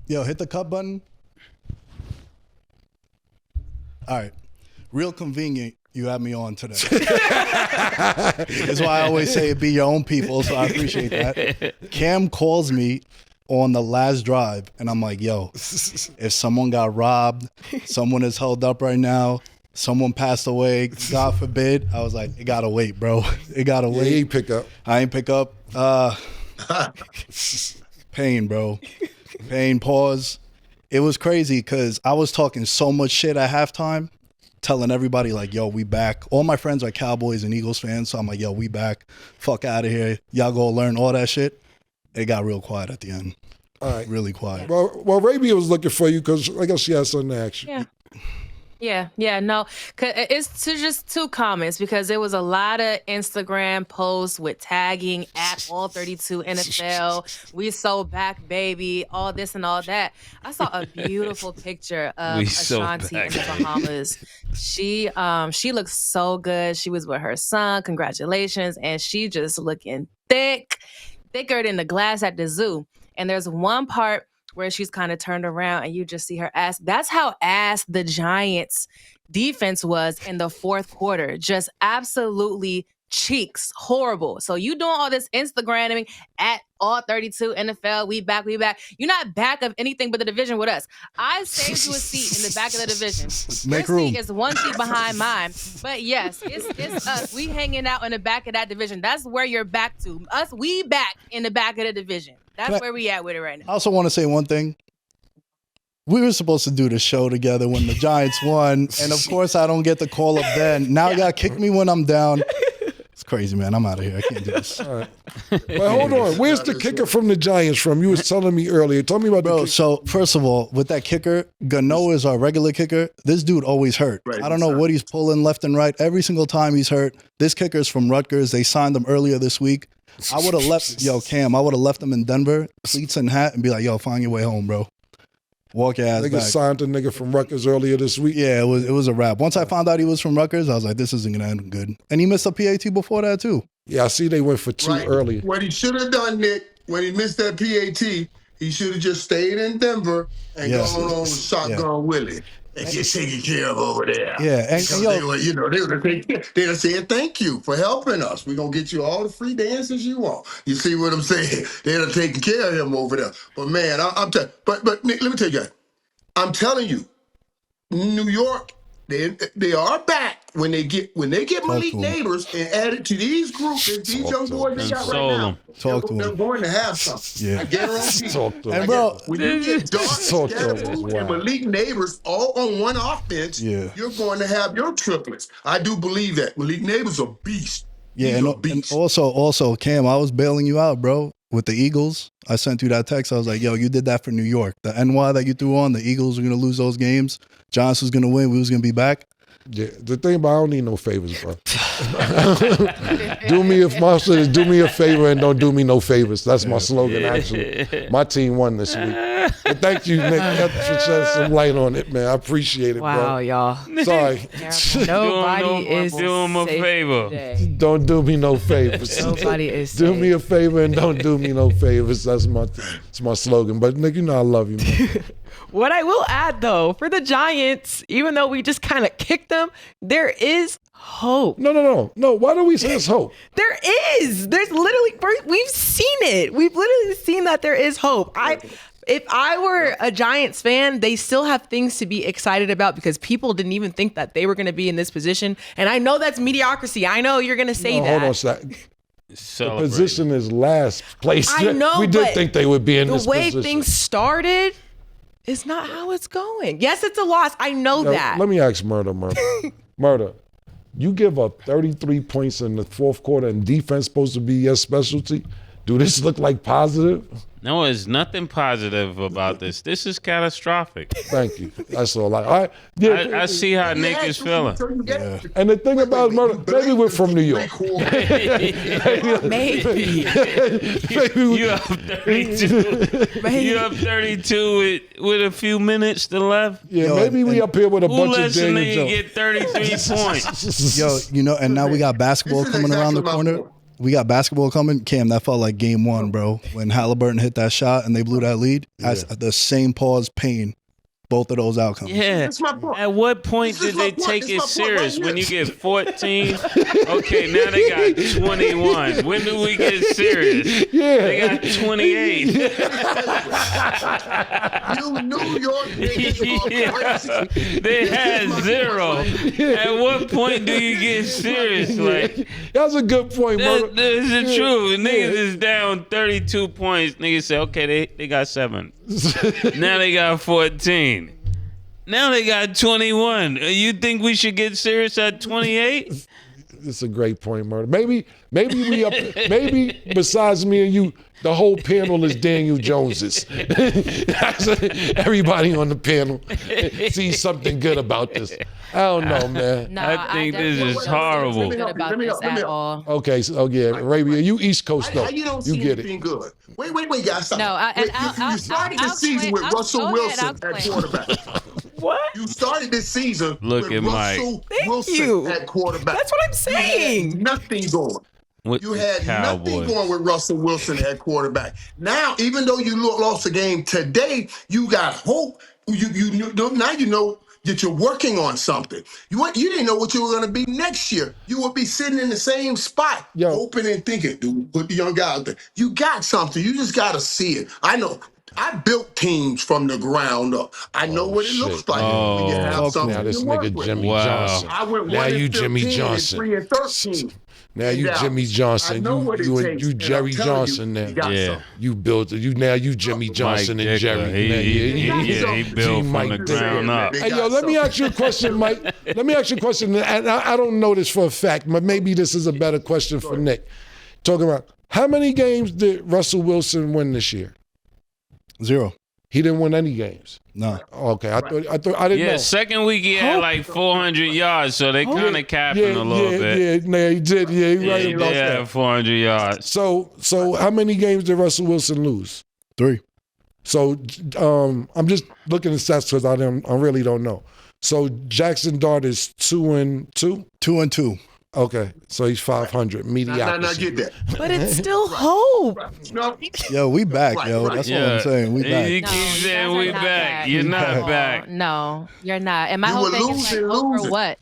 Speaker 7: yo, hit the cup button. All right. Real convenient. You have me on today. That's why I always say be your own people, so I appreciate that. Cam calls me on the last drive, and I'm like, yo, if someone got robbed, someone is held up right now, someone passed away, God forbid, I was like, it gotta wait, bro. It gotta wait.
Speaker 4: You ain't pick up.
Speaker 7: I ain't pick up. Pain, bro. Pain, pause. It was crazy because I was talking so much shit at halftime, telling everybody like, yo, we back. All my friends are Cowboys and Eagles fans, so I'm like, yo, we back. Fuck out of here. Y'all go learn all that shit. It got real quiet at the end.
Speaker 4: All right.
Speaker 7: Really quiet.
Speaker 4: Well, Arabia was looking for you because I guess she has something to ask you.
Speaker 5: Yeah, no, it's just 2 comments because there was a lot of Instagram posts with tagging at all 32 NFL. We so back, baby, all this and all that. I saw a beautiful picture of Ashanti in the Bahamas. She looks so good. She was with her son. Congratulations. And she just looking thicker than the glass at the zoo. And there's one part where she's kind of turned around and you just see her ass. That's how ass the Giants defense was in the 4th quarter. Just absolutely cheeks. Horrible. So you doing all this Instagramming at all 32 NFL. We back. You're not back of anything but the division with us. I saved you a seat in the back of the division.
Speaker 7: Make
Speaker 5: Your
Speaker 7: room.
Speaker 5: seat is 1 seat behind mine. But yes, it's us. We hanging out in the back of that division. That's where you're back to. Us, we back in the back of the division. That's where we at with it right now.
Speaker 7: I also want to say one thing. We were supposed to do the show together when the Giants won, and of course I don't get the call up then. Now you gotta kick me when I'm down. It's crazy, man. I'm out of here. I can't do this.
Speaker 4: All right. But hold on. Where's the kicker from the Giants from? You was telling me earlier. Tell me about the kicker.
Speaker 7: So first of all, with that kicker, Gano is our regular kicker. This dude always hurt.
Speaker 3: Right,
Speaker 7: I don't know what he's pulling left and right. Every single time he's hurt. This kicker's from Rutgers. They signed him earlier this week. I would have left, Cam, I would have left him in Denver, cleats and hat, and be like, yo, find your way home, bro. Walk your ass
Speaker 4: Nigga
Speaker 7: back.
Speaker 4: signed a nigga from Rutgers earlier this week.
Speaker 7: Yeah, it was a wrap. Once I found out he was from Rutgers, I was like, this isn't going to end good. And he missed a PAT before that, too.
Speaker 4: Yeah, I see they went for 2 earlier.
Speaker 3: What he should have done, Nick, when he missed that PAT, he should have just stayed in Denver and gone on with Shotgun Willie and get taken care of over there.
Speaker 7: Yeah, and
Speaker 3: they would have said thank you for helping us. We're gonna get you all the free dances you want. You see what I'm saying? They'd have taken care of him over there. But man, but Nick, let me tell you guys, I'm telling you, New York, they are back when they get Malik Neighbors and add it to these groups, these young boys they got right now. They're going to have something.
Speaker 7: Yeah.
Speaker 3: I guarantee.
Speaker 4: Talk to
Speaker 7: And
Speaker 4: him.
Speaker 7: bro,
Speaker 3: When you get Dark,
Speaker 4: Talk to him.
Speaker 3: Scatterboot, and Malik Neighbors all on one offense, you're going to have your triplets. I do believe that. Malik Neighbors a beast.
Speaker 7: Yeah,
Speaker 3: He's a
Speaker 7: and
Speaker 3: beast.
Speaker 7: also, Cam, I was bailing you out, bro, with the Eagles. I sent you that text. I was like, yo, you did that for New York. The NY that you threw on, the Eagles were going to lose those games. Giants was going to win. We was going to be back.
Speaker 4: Yeah, the thing about I don't need no favors, bro. Do me a favor and don't do me no favors. That's my slogan, actually. My team won this week. But thank you, Nick, for shedding some light on it, man. I appreciate it, bro.
Speaker 2: Wow, y'all.
Speaker 4: Sorry.
Speaker 2: Nobody is
Speaker 1: do him a
Speaker 2: safe
Speaker 1: favor.
Speaker 2: today.
Speaker 4: Don't do me no favors.
Speaker 2: Nobody is
Speaker 4: Do
Speaker 2: safe.
Speaker 4: me a favor and don't do me no favors. That's my slogan. But Nick, you know I love you, man.
Speaker 2: What I will add, though, for the Giants, even though we just kind of kicked them, there is hope.
Speaker 4: No. Why do we say it's hope?
Speaker 2: There is. There's literally, we've seen it. We've literally seen that there is hope. If I were a Giants fan, they still have things to be excited about because people didn't even think that they were going to be in this position. And I know that's mediocrity. I know you're going to say that.
Speaker 4: Hold on a second. The position is last place.
Speaker 2: I know,
Speaker 4: we did think they would be in this position.
Speaker 2: The way things started is not how it's going. Yes, it's a loss. I know that.
Speaker 4: Let me ask Murder. Murder, you give up 33 points in the 4th quarter and defense supposed to be your specialty. Do this look like positive?
Speaker 1: No, there's nothing positive about this. This is catastrophic.
Speaker 4: Thank you. That's all.
Speaker 1: I see how Nick is feeling.
Speaker 4: And the thing about Murder, maybe we're from New York.
Speaker 2: Maybe.
Speaker 1: You up 32. You up 32 with a few minutes to left.
Speaker 4: Yeah, maybe we up here with a
Speaker 1: Who
Speaker 4: bunch of
Speaker 1: lets a
Speaker 4: Daniel
Speaker 1: nigga get 33 points?
Speaker 7: Yo, and now we got basketball
Speaker 3: This is
Speaker 7: coming around the
Speaker 3: exactly my
Speaker 7: corner.
Speaker 3: point.
Speaker 7: We got basketball coming. Cam, that felt like game 1, bro. When Halliburton hit that shot and they blew that lead, the same pause pain both of those outcomes.
Speaker 1: Yeah.
Speaker 3: That's my point.
Speaker 1: At what point
Speaker 3: This is
Speaker 1: did they
Speaker 3: my point.
Speaker 1: take
Speaker 3: This
Speaker 1: it
Speaker 3: is my point
Speaker 1: serious?
Speaker 3: right
Speaker 1: When you
Speaker 3: here.
Speaker 1: get 14? Okay, now they got 21. When do we get serious?
Speaker 4: Yeah.
Speaker 1: They got 28.
Speaker 3: You New York niggas are crazy.
Speaker 1: They had 0. At what point do you get serious? Like,
Speaker 4: That's a good point, bro.
Speaker 1: this is the truth. Niggas is down 32 points. Niggas say, okay, they got 7. Now they got 14. Now they got 21. You think we should get serious at 28?
Speaker 4: It's a great point, Murder. Maybe we up. Maybe besides me and you, the whole panel is Daniel Jones's. Everybody on the panel sees something good about this. I don't know, man.
Speaker 5: No,
Speaker 1: I think this
Speaker 5: definitely
Speaker 1: is
Speaker 5: don't
Speaker 1: horrible.
Speaker 5: feel good about
Speaker 3: Let me
Speaker 5: this
Speaker 3: help, let me
Speaker 5: at
Speaker 3: help.
Speaker 5: all.
Speaker 4: Okay, so yeah, Arabia, you East Coast though.
Speaker 3: How you don't
Speaker 4: You
Speaker 3: see
Speaker 4: get
Speaker 3: anything
Speaker 4: it.
Speaker 3: good? Wait, guys. Stop.
Speaker 5: No,
Speaker 3: Wait, you started the season with Russell Wilson at quarterback.
Speaker 2: What?
Speaker 3: You started this season
Speaker 1: Look
Speaker 3: with
Speaker 1: at Mike.
Speaker 3: Russell
Speaker 2: Thank
Speaker 3: Wilson
Speaker 2: you.
Speaker 3: at quarterback.
Speaker 2: That's what I'm saying.
Speaker 3: Nothing going.
Speaker 1: With
Speaker 3: You
Speaker 1: the
Speaker 3: had nothing
Speaker 1: Cowboys.
Speaker 3: going with Russell Wilson at quarterback. Now, even though you lost the game today, you got hope. Now you know that you're working on something. You didn't know what you were going to be next year. You would be sitting in the same spot,
Speaker 4: Yo.
Speaker 3: hoping and thinking, dude, put the young guy out there. You got something. You just got to see it. I know. I built teams from the ground up. I know what it looks like when you have
Speaker 1: Oh.
Speaker 3: something
Speaker 4: Now this
Speaker 3: to work
Speaker 4: nigga
Speaker 3: with.
Speaker 4: Jimmy
Speaker 1: Wow.
Speaker 4: Johnson.
Speaker 3: I went
Speaker 4: Now
Speaker 3: 1
Speaker 4: you
Speaker 3: and
Speaker 4: Jimmy
Speaker 3: 15
Speaker 4: Johnson.
Speaker 3: and 3 and 13.
Speaker 4: Now you
Speaker 3: And,
Speaker 4: Jimmy Johnson.
Speaker 3: I know what it
Speaker 4: You
Speaker 3: takes,
Speaker 4: you
Speaker 3: and
Speaker 4: Jerry
Speaker 3: I'm telling
Speaker 4: Johnson now.
Speaker 3: you got
Speaker 1: Yeah.
Speaker 3: something.
Speaker 4: You built it. You Jimmy Johnson
Speaker 1: Mike
Speaker 4: and
Speaker 1: Dicker.
Speaker 4: Jerry.
Speaker 1: He built from
Speaker 4: Mike
Speaker 1: the
Speaker 4: Dicker.
Speaker 1: ground up.
Speaker 3: They
Speaker 4: Hey, yo,
Speaker 3: got
Speaker 4: let me
Speaker 3: something.
Speaker 4: ask you a question, Mike. Let me ask you a question, and I don't know this for a fact, but maybe this is a better question for Nick. Talking about how many games did Russell Wilson win this year?
Speaker 7: 0.
Speaker 4: He didn't win any games.
Speaker 7: No.
Speaker 4: Okay, I didn't
Speaker 1: Yeah,
Speaker 4: know.
Speaker 1: second week he had like 400 yards, so they kind of capped him a little bit.
Speaker 4: Yeah, nah, he did. Yeah, he
Speaker 1: Yeah,
Speaker 4: right
Speaker 1: he
Speaker 4: about
Speaker 1: did
Speaker 4: that.
Speaker 1: have 400 yards.
Speaker 4: So how many games did Russell Wilson lose?
Speaker 7: 3.
Speaker 4: So I'm just looking at stats because I really don't know. So Jackson Dart is 2-2.
Speaker 7: 2 and 2.
Speaker 4: Okay, so he's 500.
Speaker 3: Now
Speaker 4: Mediocrity.
Speaker 3: get that.
Speaker 2: But it's still hope.
Speaker 3: No,
Speaker 7: Yo, we back,
Speaker 3: Right,
Speaker 7: yo.
Speaker 3: right.
Speaker 7: That's what I'm saying. We
Speaker 1: You
Speaker 7: back.
Speaker 1: keep
Speaker 5: No, you
Speaker 1: saying
Speaker 5: guys
Speaker 1: we
Speaker 5: are not
Speaker 1: back. You're not
Speaker 5: No,
Speaker 1: back.
Speaker 5: No, you're not. And my
Speaker 3: You
Speaker 5: whole
Speaker 3: were
Speaker 5: thing is like,
Speaker 3: losing,
Speaker 5: hope for
Speaker 3: losing.
Speaker 5: what?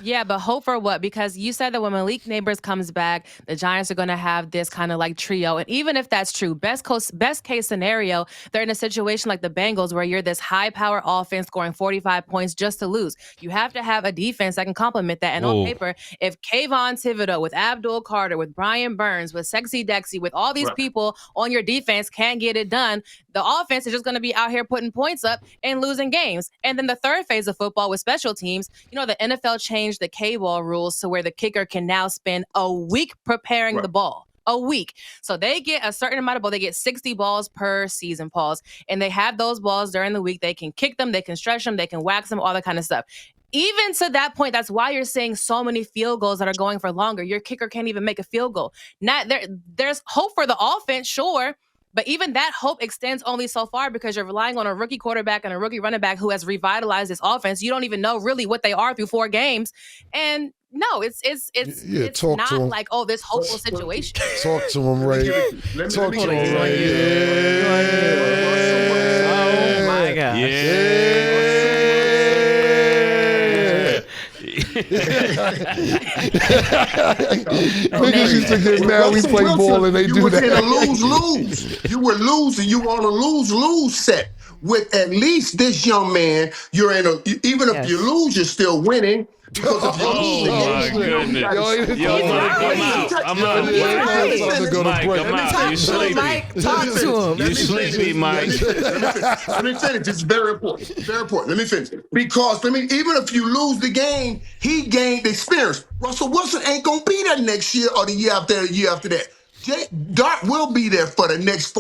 Speaker 5: Yeah, but hope for what? Because you said that when Malik Neighbors comes back, the Giants are going to have this kind of like trio. And even if that's true, best case scenario, they're in a situation like the Bengals where you're this high power offense scoring 45 points just to lose. You have to have a defense that can complement that. And
Speaker 1: Whoa.
Speaker 5: on paper, if Kayvon Thibodeau with Abdul Carter, with Brian Burns, with Sexy Dexy, with all these
Speaker 3: Right.
Speaker 5: people on your defense can't get it done, the offense is just going to be out here putting points up and losing games. And then the third phase of football with special teams, the NFL changed the K-ball rules to where the kicker can now spend a week preparing
Speaker 3: Right.
Speaker 5: the ball. A week. So they get a certain amount of ball. They get 60 balls per season, Pauls. And they have those balls during the week. They can kick them, they can stretch them, they can wax them, all that kind of stuff. Even to that point, that's why you're seeing so many field goals that are going for longer. Your kicker can't even make a field goal. There's hope for the offense, sure. But even that hope extends only so far because you're relying on a rookie quarterback and a rookie running back who has revitalized this offense. You don't even know really what they are through 4 games. And no, it's
Speaker 4: talk
Speaker 5: not
Speaker 4: to him.
Speaker 5: like, oh, this hopeful situation.
Speaker 4: Talk to him, Ray.
Speaker 3: Let
Speaker 4: Talk
Speaker 3: me
Speaker 4: to
Speaker 3: give
Speaker 4: him,
Speaker 3: it
Speaker 4: Ray.
Speaker 2: Oh my God.
Speaker 4: Niggas used to get mad we play ball and they
Speaker 3: you
Speaker 4: do
Speaker 3: was in a
Speaker 4: that.
Speaker 3: lose-lose. You were losing. You were on a lose-lose set. With at least this young man, you're in a. Even if
Speaker 2: Yes.
Speaker 3: you lose, you're still winning. Because if you
Speaker 1: Oh
Speaker 3: lose,
Speaker 1: my goodness. Yo, Mike, I'm out. I'm out.
Speaker 2: He's right.
Speaker 4: Time to go to
Speaker 1: Mike,
Speaker 4: break.
Speaker 1: I'm out. You sleepy.
Speaker 2: Mike, talk to him.
Speaker 1: You sleepy, Mike.
Speaker 3: Let me finish. This is very important. Very important. Let me finish. Because even if you lose the game, he gained experience. Russell Wilson ain't gonna be there next year or the year after that. Dart will be there for the next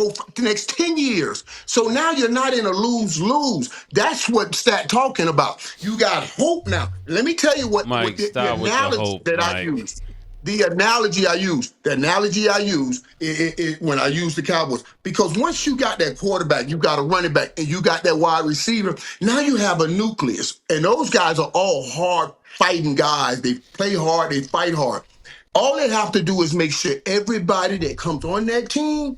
Speaker 3: 10 years. So now you're not in a lose-lose. That's what Stat talking about. You got hope now. Let me tell you what
Speaker 1: Mike,
Speaker 3: the
Speaker 1: stop with the
Speaker 3: analogy
Speaker 1: hope,
Speaker 3: that I
Speaker 1: Mike.
Speaker 3: use. The analogy I use when I use the Cowboys, because once you got that quarterback, you got a running back, and you got that wide receiver, now you have a nucleus. And those guys are all hard fighting guys. They play hard, they fight hard. All they have to do is make sure everybody that comes on that team,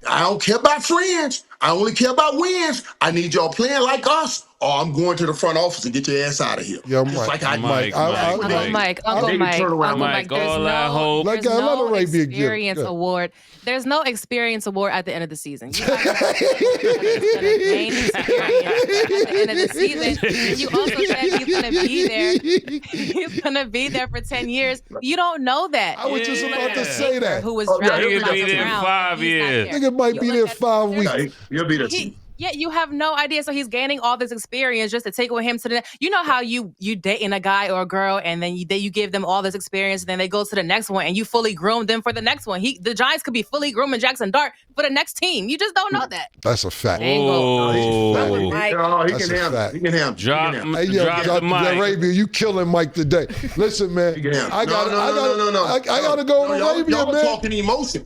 Speaker 3: I don't care about friends. I only care about wins. I need y'all playing like us, or I'm going to the front office and get your ass out of here.
Speaker 4: Yo,
Speaker 3: Just
Speaker 4: Mike,
Speaker 3: like I
Speaker 1: Mike,
Speaker 5: Uncle Mike, there's
Speaker 1: all that hope.
Speaker 4: Let
Speaker 5: no
Speaker 4: Arabia give it.
Speaker 5: experience
Speaker 4: Good.
Speaker 5: award. There's no experience award at the end of the season. You have to gain experience at the end of the season. And you also said he's going to be there. He's going to be there for 10 years. You don't know that.
Speaker 4: I was just about to say that.
Speaker 5: Who was
Speaker 3: yeah,
Speaker 5: drafted
Speaker 3: he'll
Speaker 5: like
Speaker 1: be
Speaker 5: a
Speaker 1: there
Speaker 5: round,
Speaker 1: 5
Speaker 5: he's not
Speaker 1: years.
Speaker 5: there.
Speaker 4: Nigga might be
Speaker 5: You
Speaker 4: there
Speaker 5: look at
Speaker 4: 5
Speaker 5: the-
Speaker 4: weeks.
Speaker 3: You'll be there.
Speaker 5: Yeah, you have no idea. So he's gaining all this experience just to take with him to the. You know how you dating a guy or a girl, and then you give them all this experience, and then they go to the next one, and you fully groom them for the next one. The Giants could be fully grooming Jackson Dart for the next team. You just don't know that.
Speaker 4: That's a fact.
Speaker 5: There you go.
Speaker 1: Oh,
Speaker 3: He
Speaker 4: That's
Speaker 3: can
Speaker 4: a
Speaker 3: handle
Speaker 4: fact.
Speaker 3: it. He can handle it.
Speaker 1: drop,
Speaker 4: Hey, yo,
Speaker 1: drop the mic.
Speaker 4: Arabia, you killing Mike today. Listen, man,
Speaker 3: Yeah.
Speaker 4: I gotta go to Arabia,
Speaker 3: y'all
Speaker 4: man.
Speaker 3: talking emotion.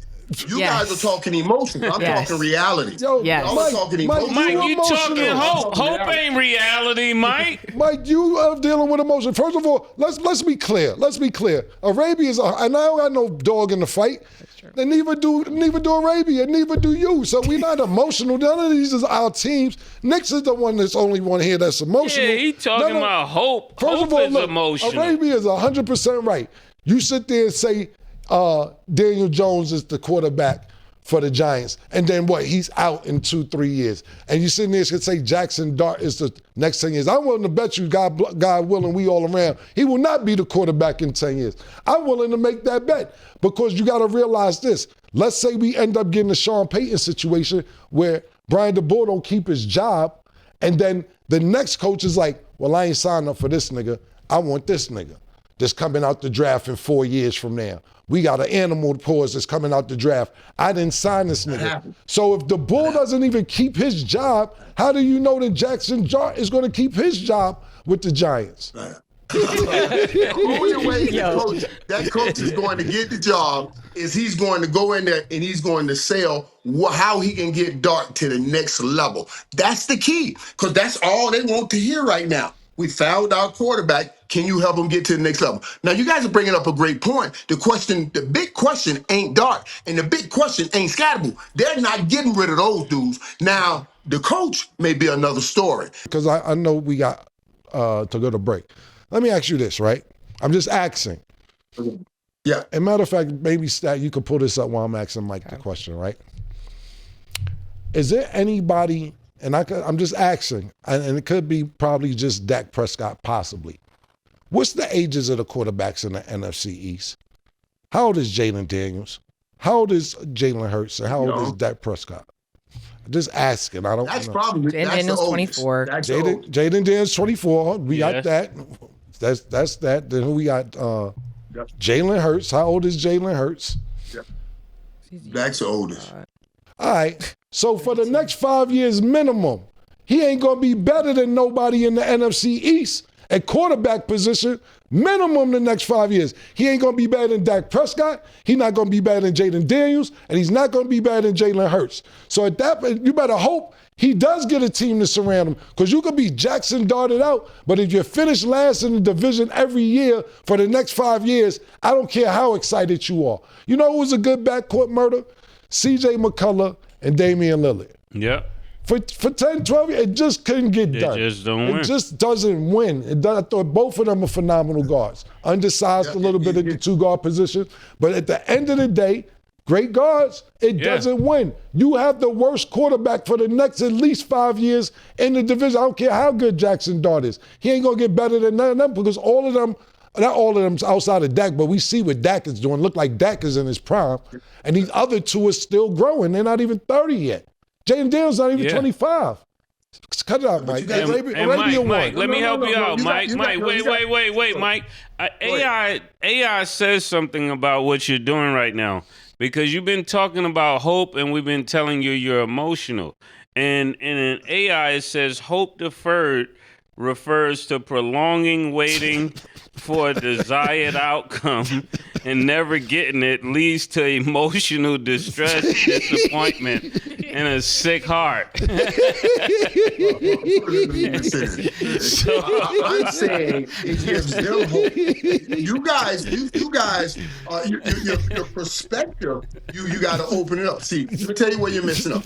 Speaker 3: You
Speaker 5: Yes.
Speaker 3: guys are talking emotion. I'm
Speaker 5: Yes.
Speaker 3: talking reality.
Speaker 4: Yo,
Speaker 5: Yes.
Speaker 3: Y'all are talking emotion.
Speaker 1: Mike, you
Speaker 4: emotional.
Speaker 1: talking hope. Hope ain't reality, Mike.
Speaker 4: Mike, you are dealing with emotion. First of all, let's be clear. Let's be clear. Arabia is, and I don't got no dog in the fight. And neither do Arabia, neither do you. So we're not emotional. None of these is our teams. Nick's is the one that's only one here that's emotional.
Speaker 1: Yeah, he talking
Speaker 4: None of-
Speaker 1: about hope.
Speaker 4: First
Speaker 1: Hope
Speaker 4: of all,
Speaker 1: is
Speaker 4: look,
Speaker 1: emotional.
Speaker 4: Arabia is 100% right. You sit there and say Daniel Jones is the quarterback for the Giants, and then what? He's out in 2-3 years, and you sitting there and say Jackson Dart is the next 10 years. I'm willing to bet you, God willing, we all around, he will not be the quarterback in 10 years. I'm willing to make that bet because you got to realize this. Let's say we end up getting a Sean Payton situation where Brian DeBoer don't keep his job, and then the next coach is like, well, I ain't signed up for this nigga. I want this nigga that's coming out the draft in 4 years from now. We got an animal pause that's coming out the draft. I didn't sign this nigga. So if the Bull doesn't even keep his job, how do you know that Jackson Dart is going to keep his job with the Giants?
Speaker 3: The only way that coach is going to get the job is he's going to go in there and he's going to sell how he can get Dart to the next level. That's the key, because that's all they want to hear right now. We found our quarterback. Can you help him get to the next level? Now, you guys are bringing up a great point. The big question ain't Dart, and the big question ain't Scatterable. They're not getting rid of those dudes. Now, the coach may be another story.
Speaker 4: Because I know we got to go to break. Let me ask you this, right? I'm just asking.
Speaker 3: Yeah.
Speaker 4: As a matter of fact, maybe Stat, you could pull this up while I'm asking Mike the question, right? Is there anybody, and I'm just asking, and it could be probably just Dak Prescott, possibly. What's the ages of the quarterbacks in the NFC East? How old is Jalen Daniels? How old is Jalen Hurts? And how old is Dak Prescott? Just asking. I don't know.
Speaker 3: That's probably
Speaker 2: Jaden
Speaker 3: that's
Speaker 2: Daniels,
Speaker 3: the oldest.
Speaker 2: 24.
Speaker 3: That's the oldest.
Speaker 4: Jaden Daniels, 24. We got
Speaker 1: Yes.
Speaker 4: that. That's that. Then who we got? Jalen Hurts. How old is Jalen Hurts?
Speaker 3: That's the oldest.
Speaker 4: All right. So for the next 5 years minimum, he ain't gonna be better than nobody in the NFC East at quarterback position. Minimum the next 5 years. He ain't gonna be better than Dak Prescott. He's not gonna be better than Jaden Daniels, and he's not gonna be better than Jalen Hurts. So at that point, you better hope he does get a team to surround him, because you could be Jackson darted out, but if you finish last in the division every year for the next 5 years, I don't care how excited you are. You know who was a good backcourt murder? C.J. McCullough and Damian Lillard.
Speaker 1: Yep.
Speaker 4: For 10, 12 years, it just couldn't get done.
Speaker 1: just don't
Speaker 4: It
Speaker 1: win.
Speaker 4: just doesn't win. I thought both of them are phenomenal guards. Undersized a little bit at the two-guard position. But at the end of the day, great guards, it doesn't win. You have the worst quarterback for the next at least 5 years in the division. I don't care how good Jackson Dart is. He ain't going to get better than none of them, because all of them, not all of them outside of Dak, but we see what Dak is doing. Look like Dak is in his prime. And these other two are still growing. They're not even 30 yet. Jaden Daniels not even 25. Cut it out, Mike.
Speaker 1: And
Speaker 4: Arabia
Speaker 1: Mike, let me help you out,
Speaker 3: You got-
Speaker 1: Mike.
Speaker 3: you got-
Speaker 1: Mike,
Speaker 3: you got-
Speaker 1: wait, Mike. AI says something about what you're doing right now, because you've been talking about hope, and we've been telling you you're emotional. And in an AI, it says hope deferred refers to prolonging waiting for a desired outcome and never getting it leads to emotional distress, disappointment, and a sick heart.
Speaker 3: I'm saying it gives them hope. You guys, your perspective, you got to open it up. See, let me tell you where you're messing up.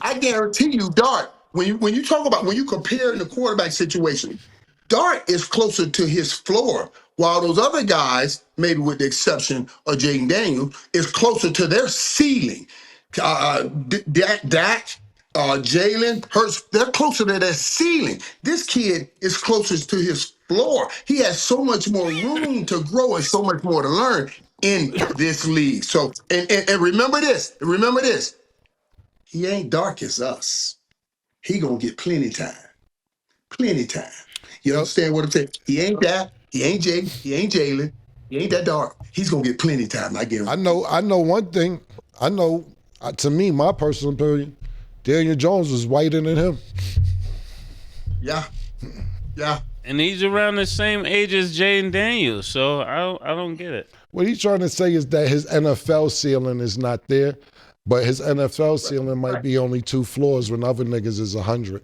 Speaker 3: I guarantee you, Dart when you talk about when you compare in the quarterback situation, Dart is closer to his floor, while those other guys, maybe with the exception of Jaden Daniels, is closer to their ceiling. Dak, Jalen Hurts, they're closer to their ceiling. This kid is closest to his floor. He has so much more room to grow and so much more to learn in this league. So, and remember this, he ain't dark as us. He gonna get plenty time. Plenty time. You understand what I'm saying? He ain't that. He ain't Jay. He ain't Jalen. He ain't that dark. He's gonna get plenty time. I guarantee.
Speaker 4: I know one thing. I know. To me, my personal opinion, Daniel Jones was whiter than him.
Speaker 3: Yeah.
Speaker 1: And he's around the same age as Jaden Daniels, so I don't get it.
Speaker 4: What he's trying to say is that his NFL ceiling is not there, but his NFL ceiling might be only 2 floors when other niggas is 100.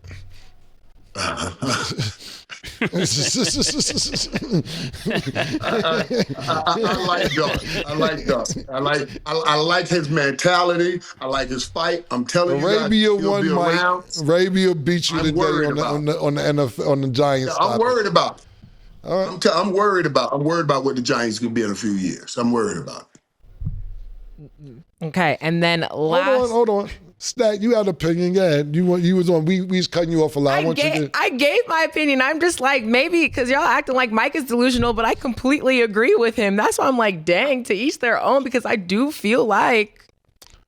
Speaker 3: I like his mentality. I like his fight. I'm telling
Speaker 4: Arabia
Speaker 3: you,
Speaker 4: won, Mike. Arabia beat you today on the NFL on the Giants.
Speaker 3: I'm worried about it.
Speaker 4: Right.
Speaker 3: I'm worried about what the Giants could be in a few years. I'm worried about it.
Speaker 2: Okay, and then last.
Speaker 4: Hold on. Stat, you had an opinion. Yeah, you was on. We was cutting you off a lot.
Speaker 2: I gave my opinion. I'm just like, maybe because y'all acting like Mike is delusional, but I completely agree with him. That's why I'm like, dang, to each their own, because I do feel like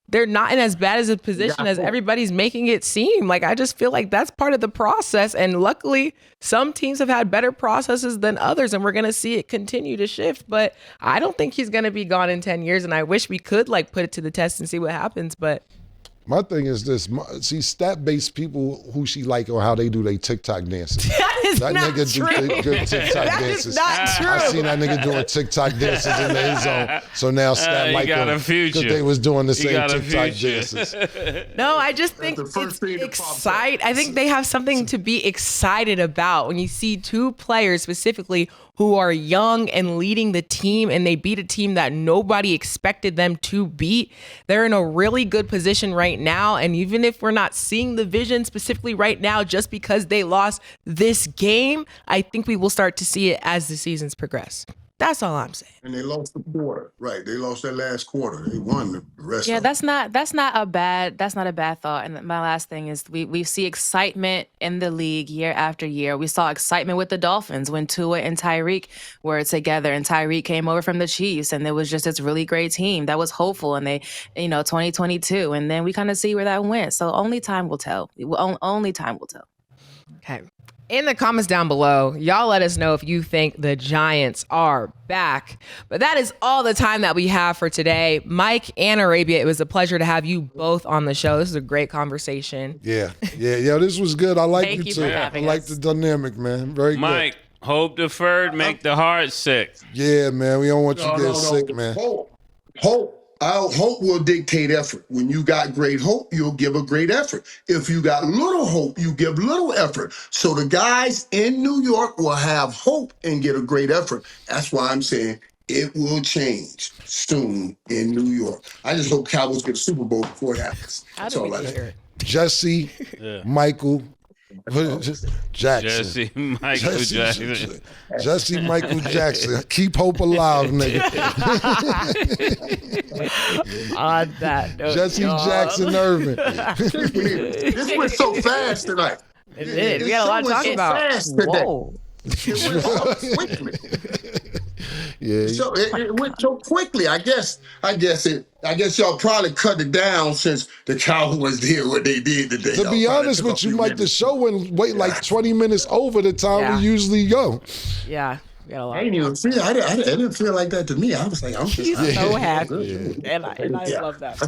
Speaker 2: they're not in as bad as a position as everybody's making it seem. Like, I just feel like that's part of the process. And luckily, some teams have had better processes than others, and we're going to see it continue to shift. But I don't think he's going to be gone in 10 years. And I wish we could like put it to the test and see what happens. But
Speaker 4: my thing is this. See, stat-based people who she like or how they do their TikTok dances.
Speaker 2: That is
Speaker 4: that
Speaker 2: not
Speaker 4: nigga
Speaker 2: true.
Speaker 4: do good TikTok dances.
Speaker 2: Is not true.
Speaker 4: I seen that nigga doing TikTok dances in the end zone. So now Stat like
Speaker 1: got
Speaker 4: him
Speaker 1: a future.
Speaker 4: because they was doing the same
Speaker 1: got a
Speaker 4: TikTok
Speaker 1: future.
Speaker 4: dances.
Speaker 2: No, I just think it's exciting. I think they have something to be excited about when you see 2 players specifically who are young and leading the team, and they beat a team that nobody expected them to beat. They're in a really good position right now, and even if we're not seeing the vision specifically right now just because they lost this game, I think we will start to see it as the seasons progress. That's all I'm saying.
Speaker 3: And they lost the quarter, right? They lost that last quarter. They won the rest.
Speaker 5: Yeah,
Speaker 3: of
Speaker 5: that's not a bad thought. And my last thing is we see excitement in the league year after year. We saw excitement with the Dolphins when Tua and Tyreek were together, and Tyreek came over from the Chiefs, and it was just this really great team that was hopeful. And they, 2022, and then we kind of see where that went. So only time will tell. Only time will tell.
Speaker 2: Okay. In the comments down below, y'all let us know if you think the Giants are back. But that is all the time that we have for today. Mike and Arabia, it was a pleasure to have you both on the show. This is a great conversation.
Speaker 4: Yeah. This was good. I like
Speaker 5: Thank
Speaker 4: you
Speaker 5: you
Speaker 4: too.
Speaker 5: for
Speaker 4: I
Speaker 5: having
Speaker 4: like
Speaker 5: us.
Speaker 4: the dynamic, man. Very good.
Speaker 1: Mike, hope deferred make the heart sick.
Speaker 4: Yeah, man. We don't want you to get sick, man.
Speaker 3: Hope will dictate effort. When you got great hope, you'll give a great effort. If you got little hope, you give little effort. So the guys in New York will have hope and get a great effort. That's why I'm saying it will change soon in New York. I just hope Cowboys get a Super Bowl before it happens. That's all I think.
Speaker 4: Jesse, Michael Jackson.
Speaker 1: Jesse Michael Jackson.
Speaker 4: Jesse Michael Jackson. Keep hope alive, nigga.
Speaker 2: On that note,
Speaker 4: Jesse Jackson Irvin.
Speaker 3: This went so fast tonight.
Speaker 2: It did. We got a lot to talk about. Whoa.
Speaker 3: It went so quickly.
Speaker 4: Yeah.
Speaker 3: So it went so quickly. I guess y'all probably cut it down since the Cowboys did what they did today.
Speaker 4: To be honest with you, Mike, the show went like 20 minutes over the time we usually go.
Speaker 2: Yeah. We got a lot.
Speaker 3: I didn't even feel. I didn't feel like that to me. I was like, I'm just
Speaker 2: so happy, and I love that.
Speaker 3: I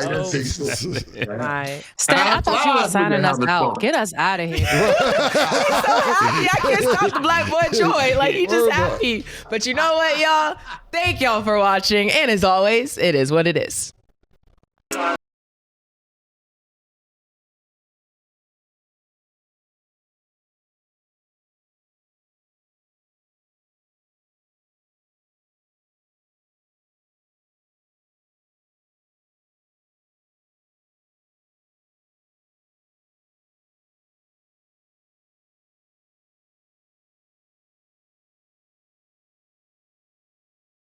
Speaker 3: didn't think so.
Speaker 2: Right.
Speaker 5: Stan, I thought you were signing us out. Get us out of here.
Speaker 2: So happy. I can't stop the black boy joy. Like, he just happy. But you know what, y'all? Thank y'all for watching. And as always, it is what it is.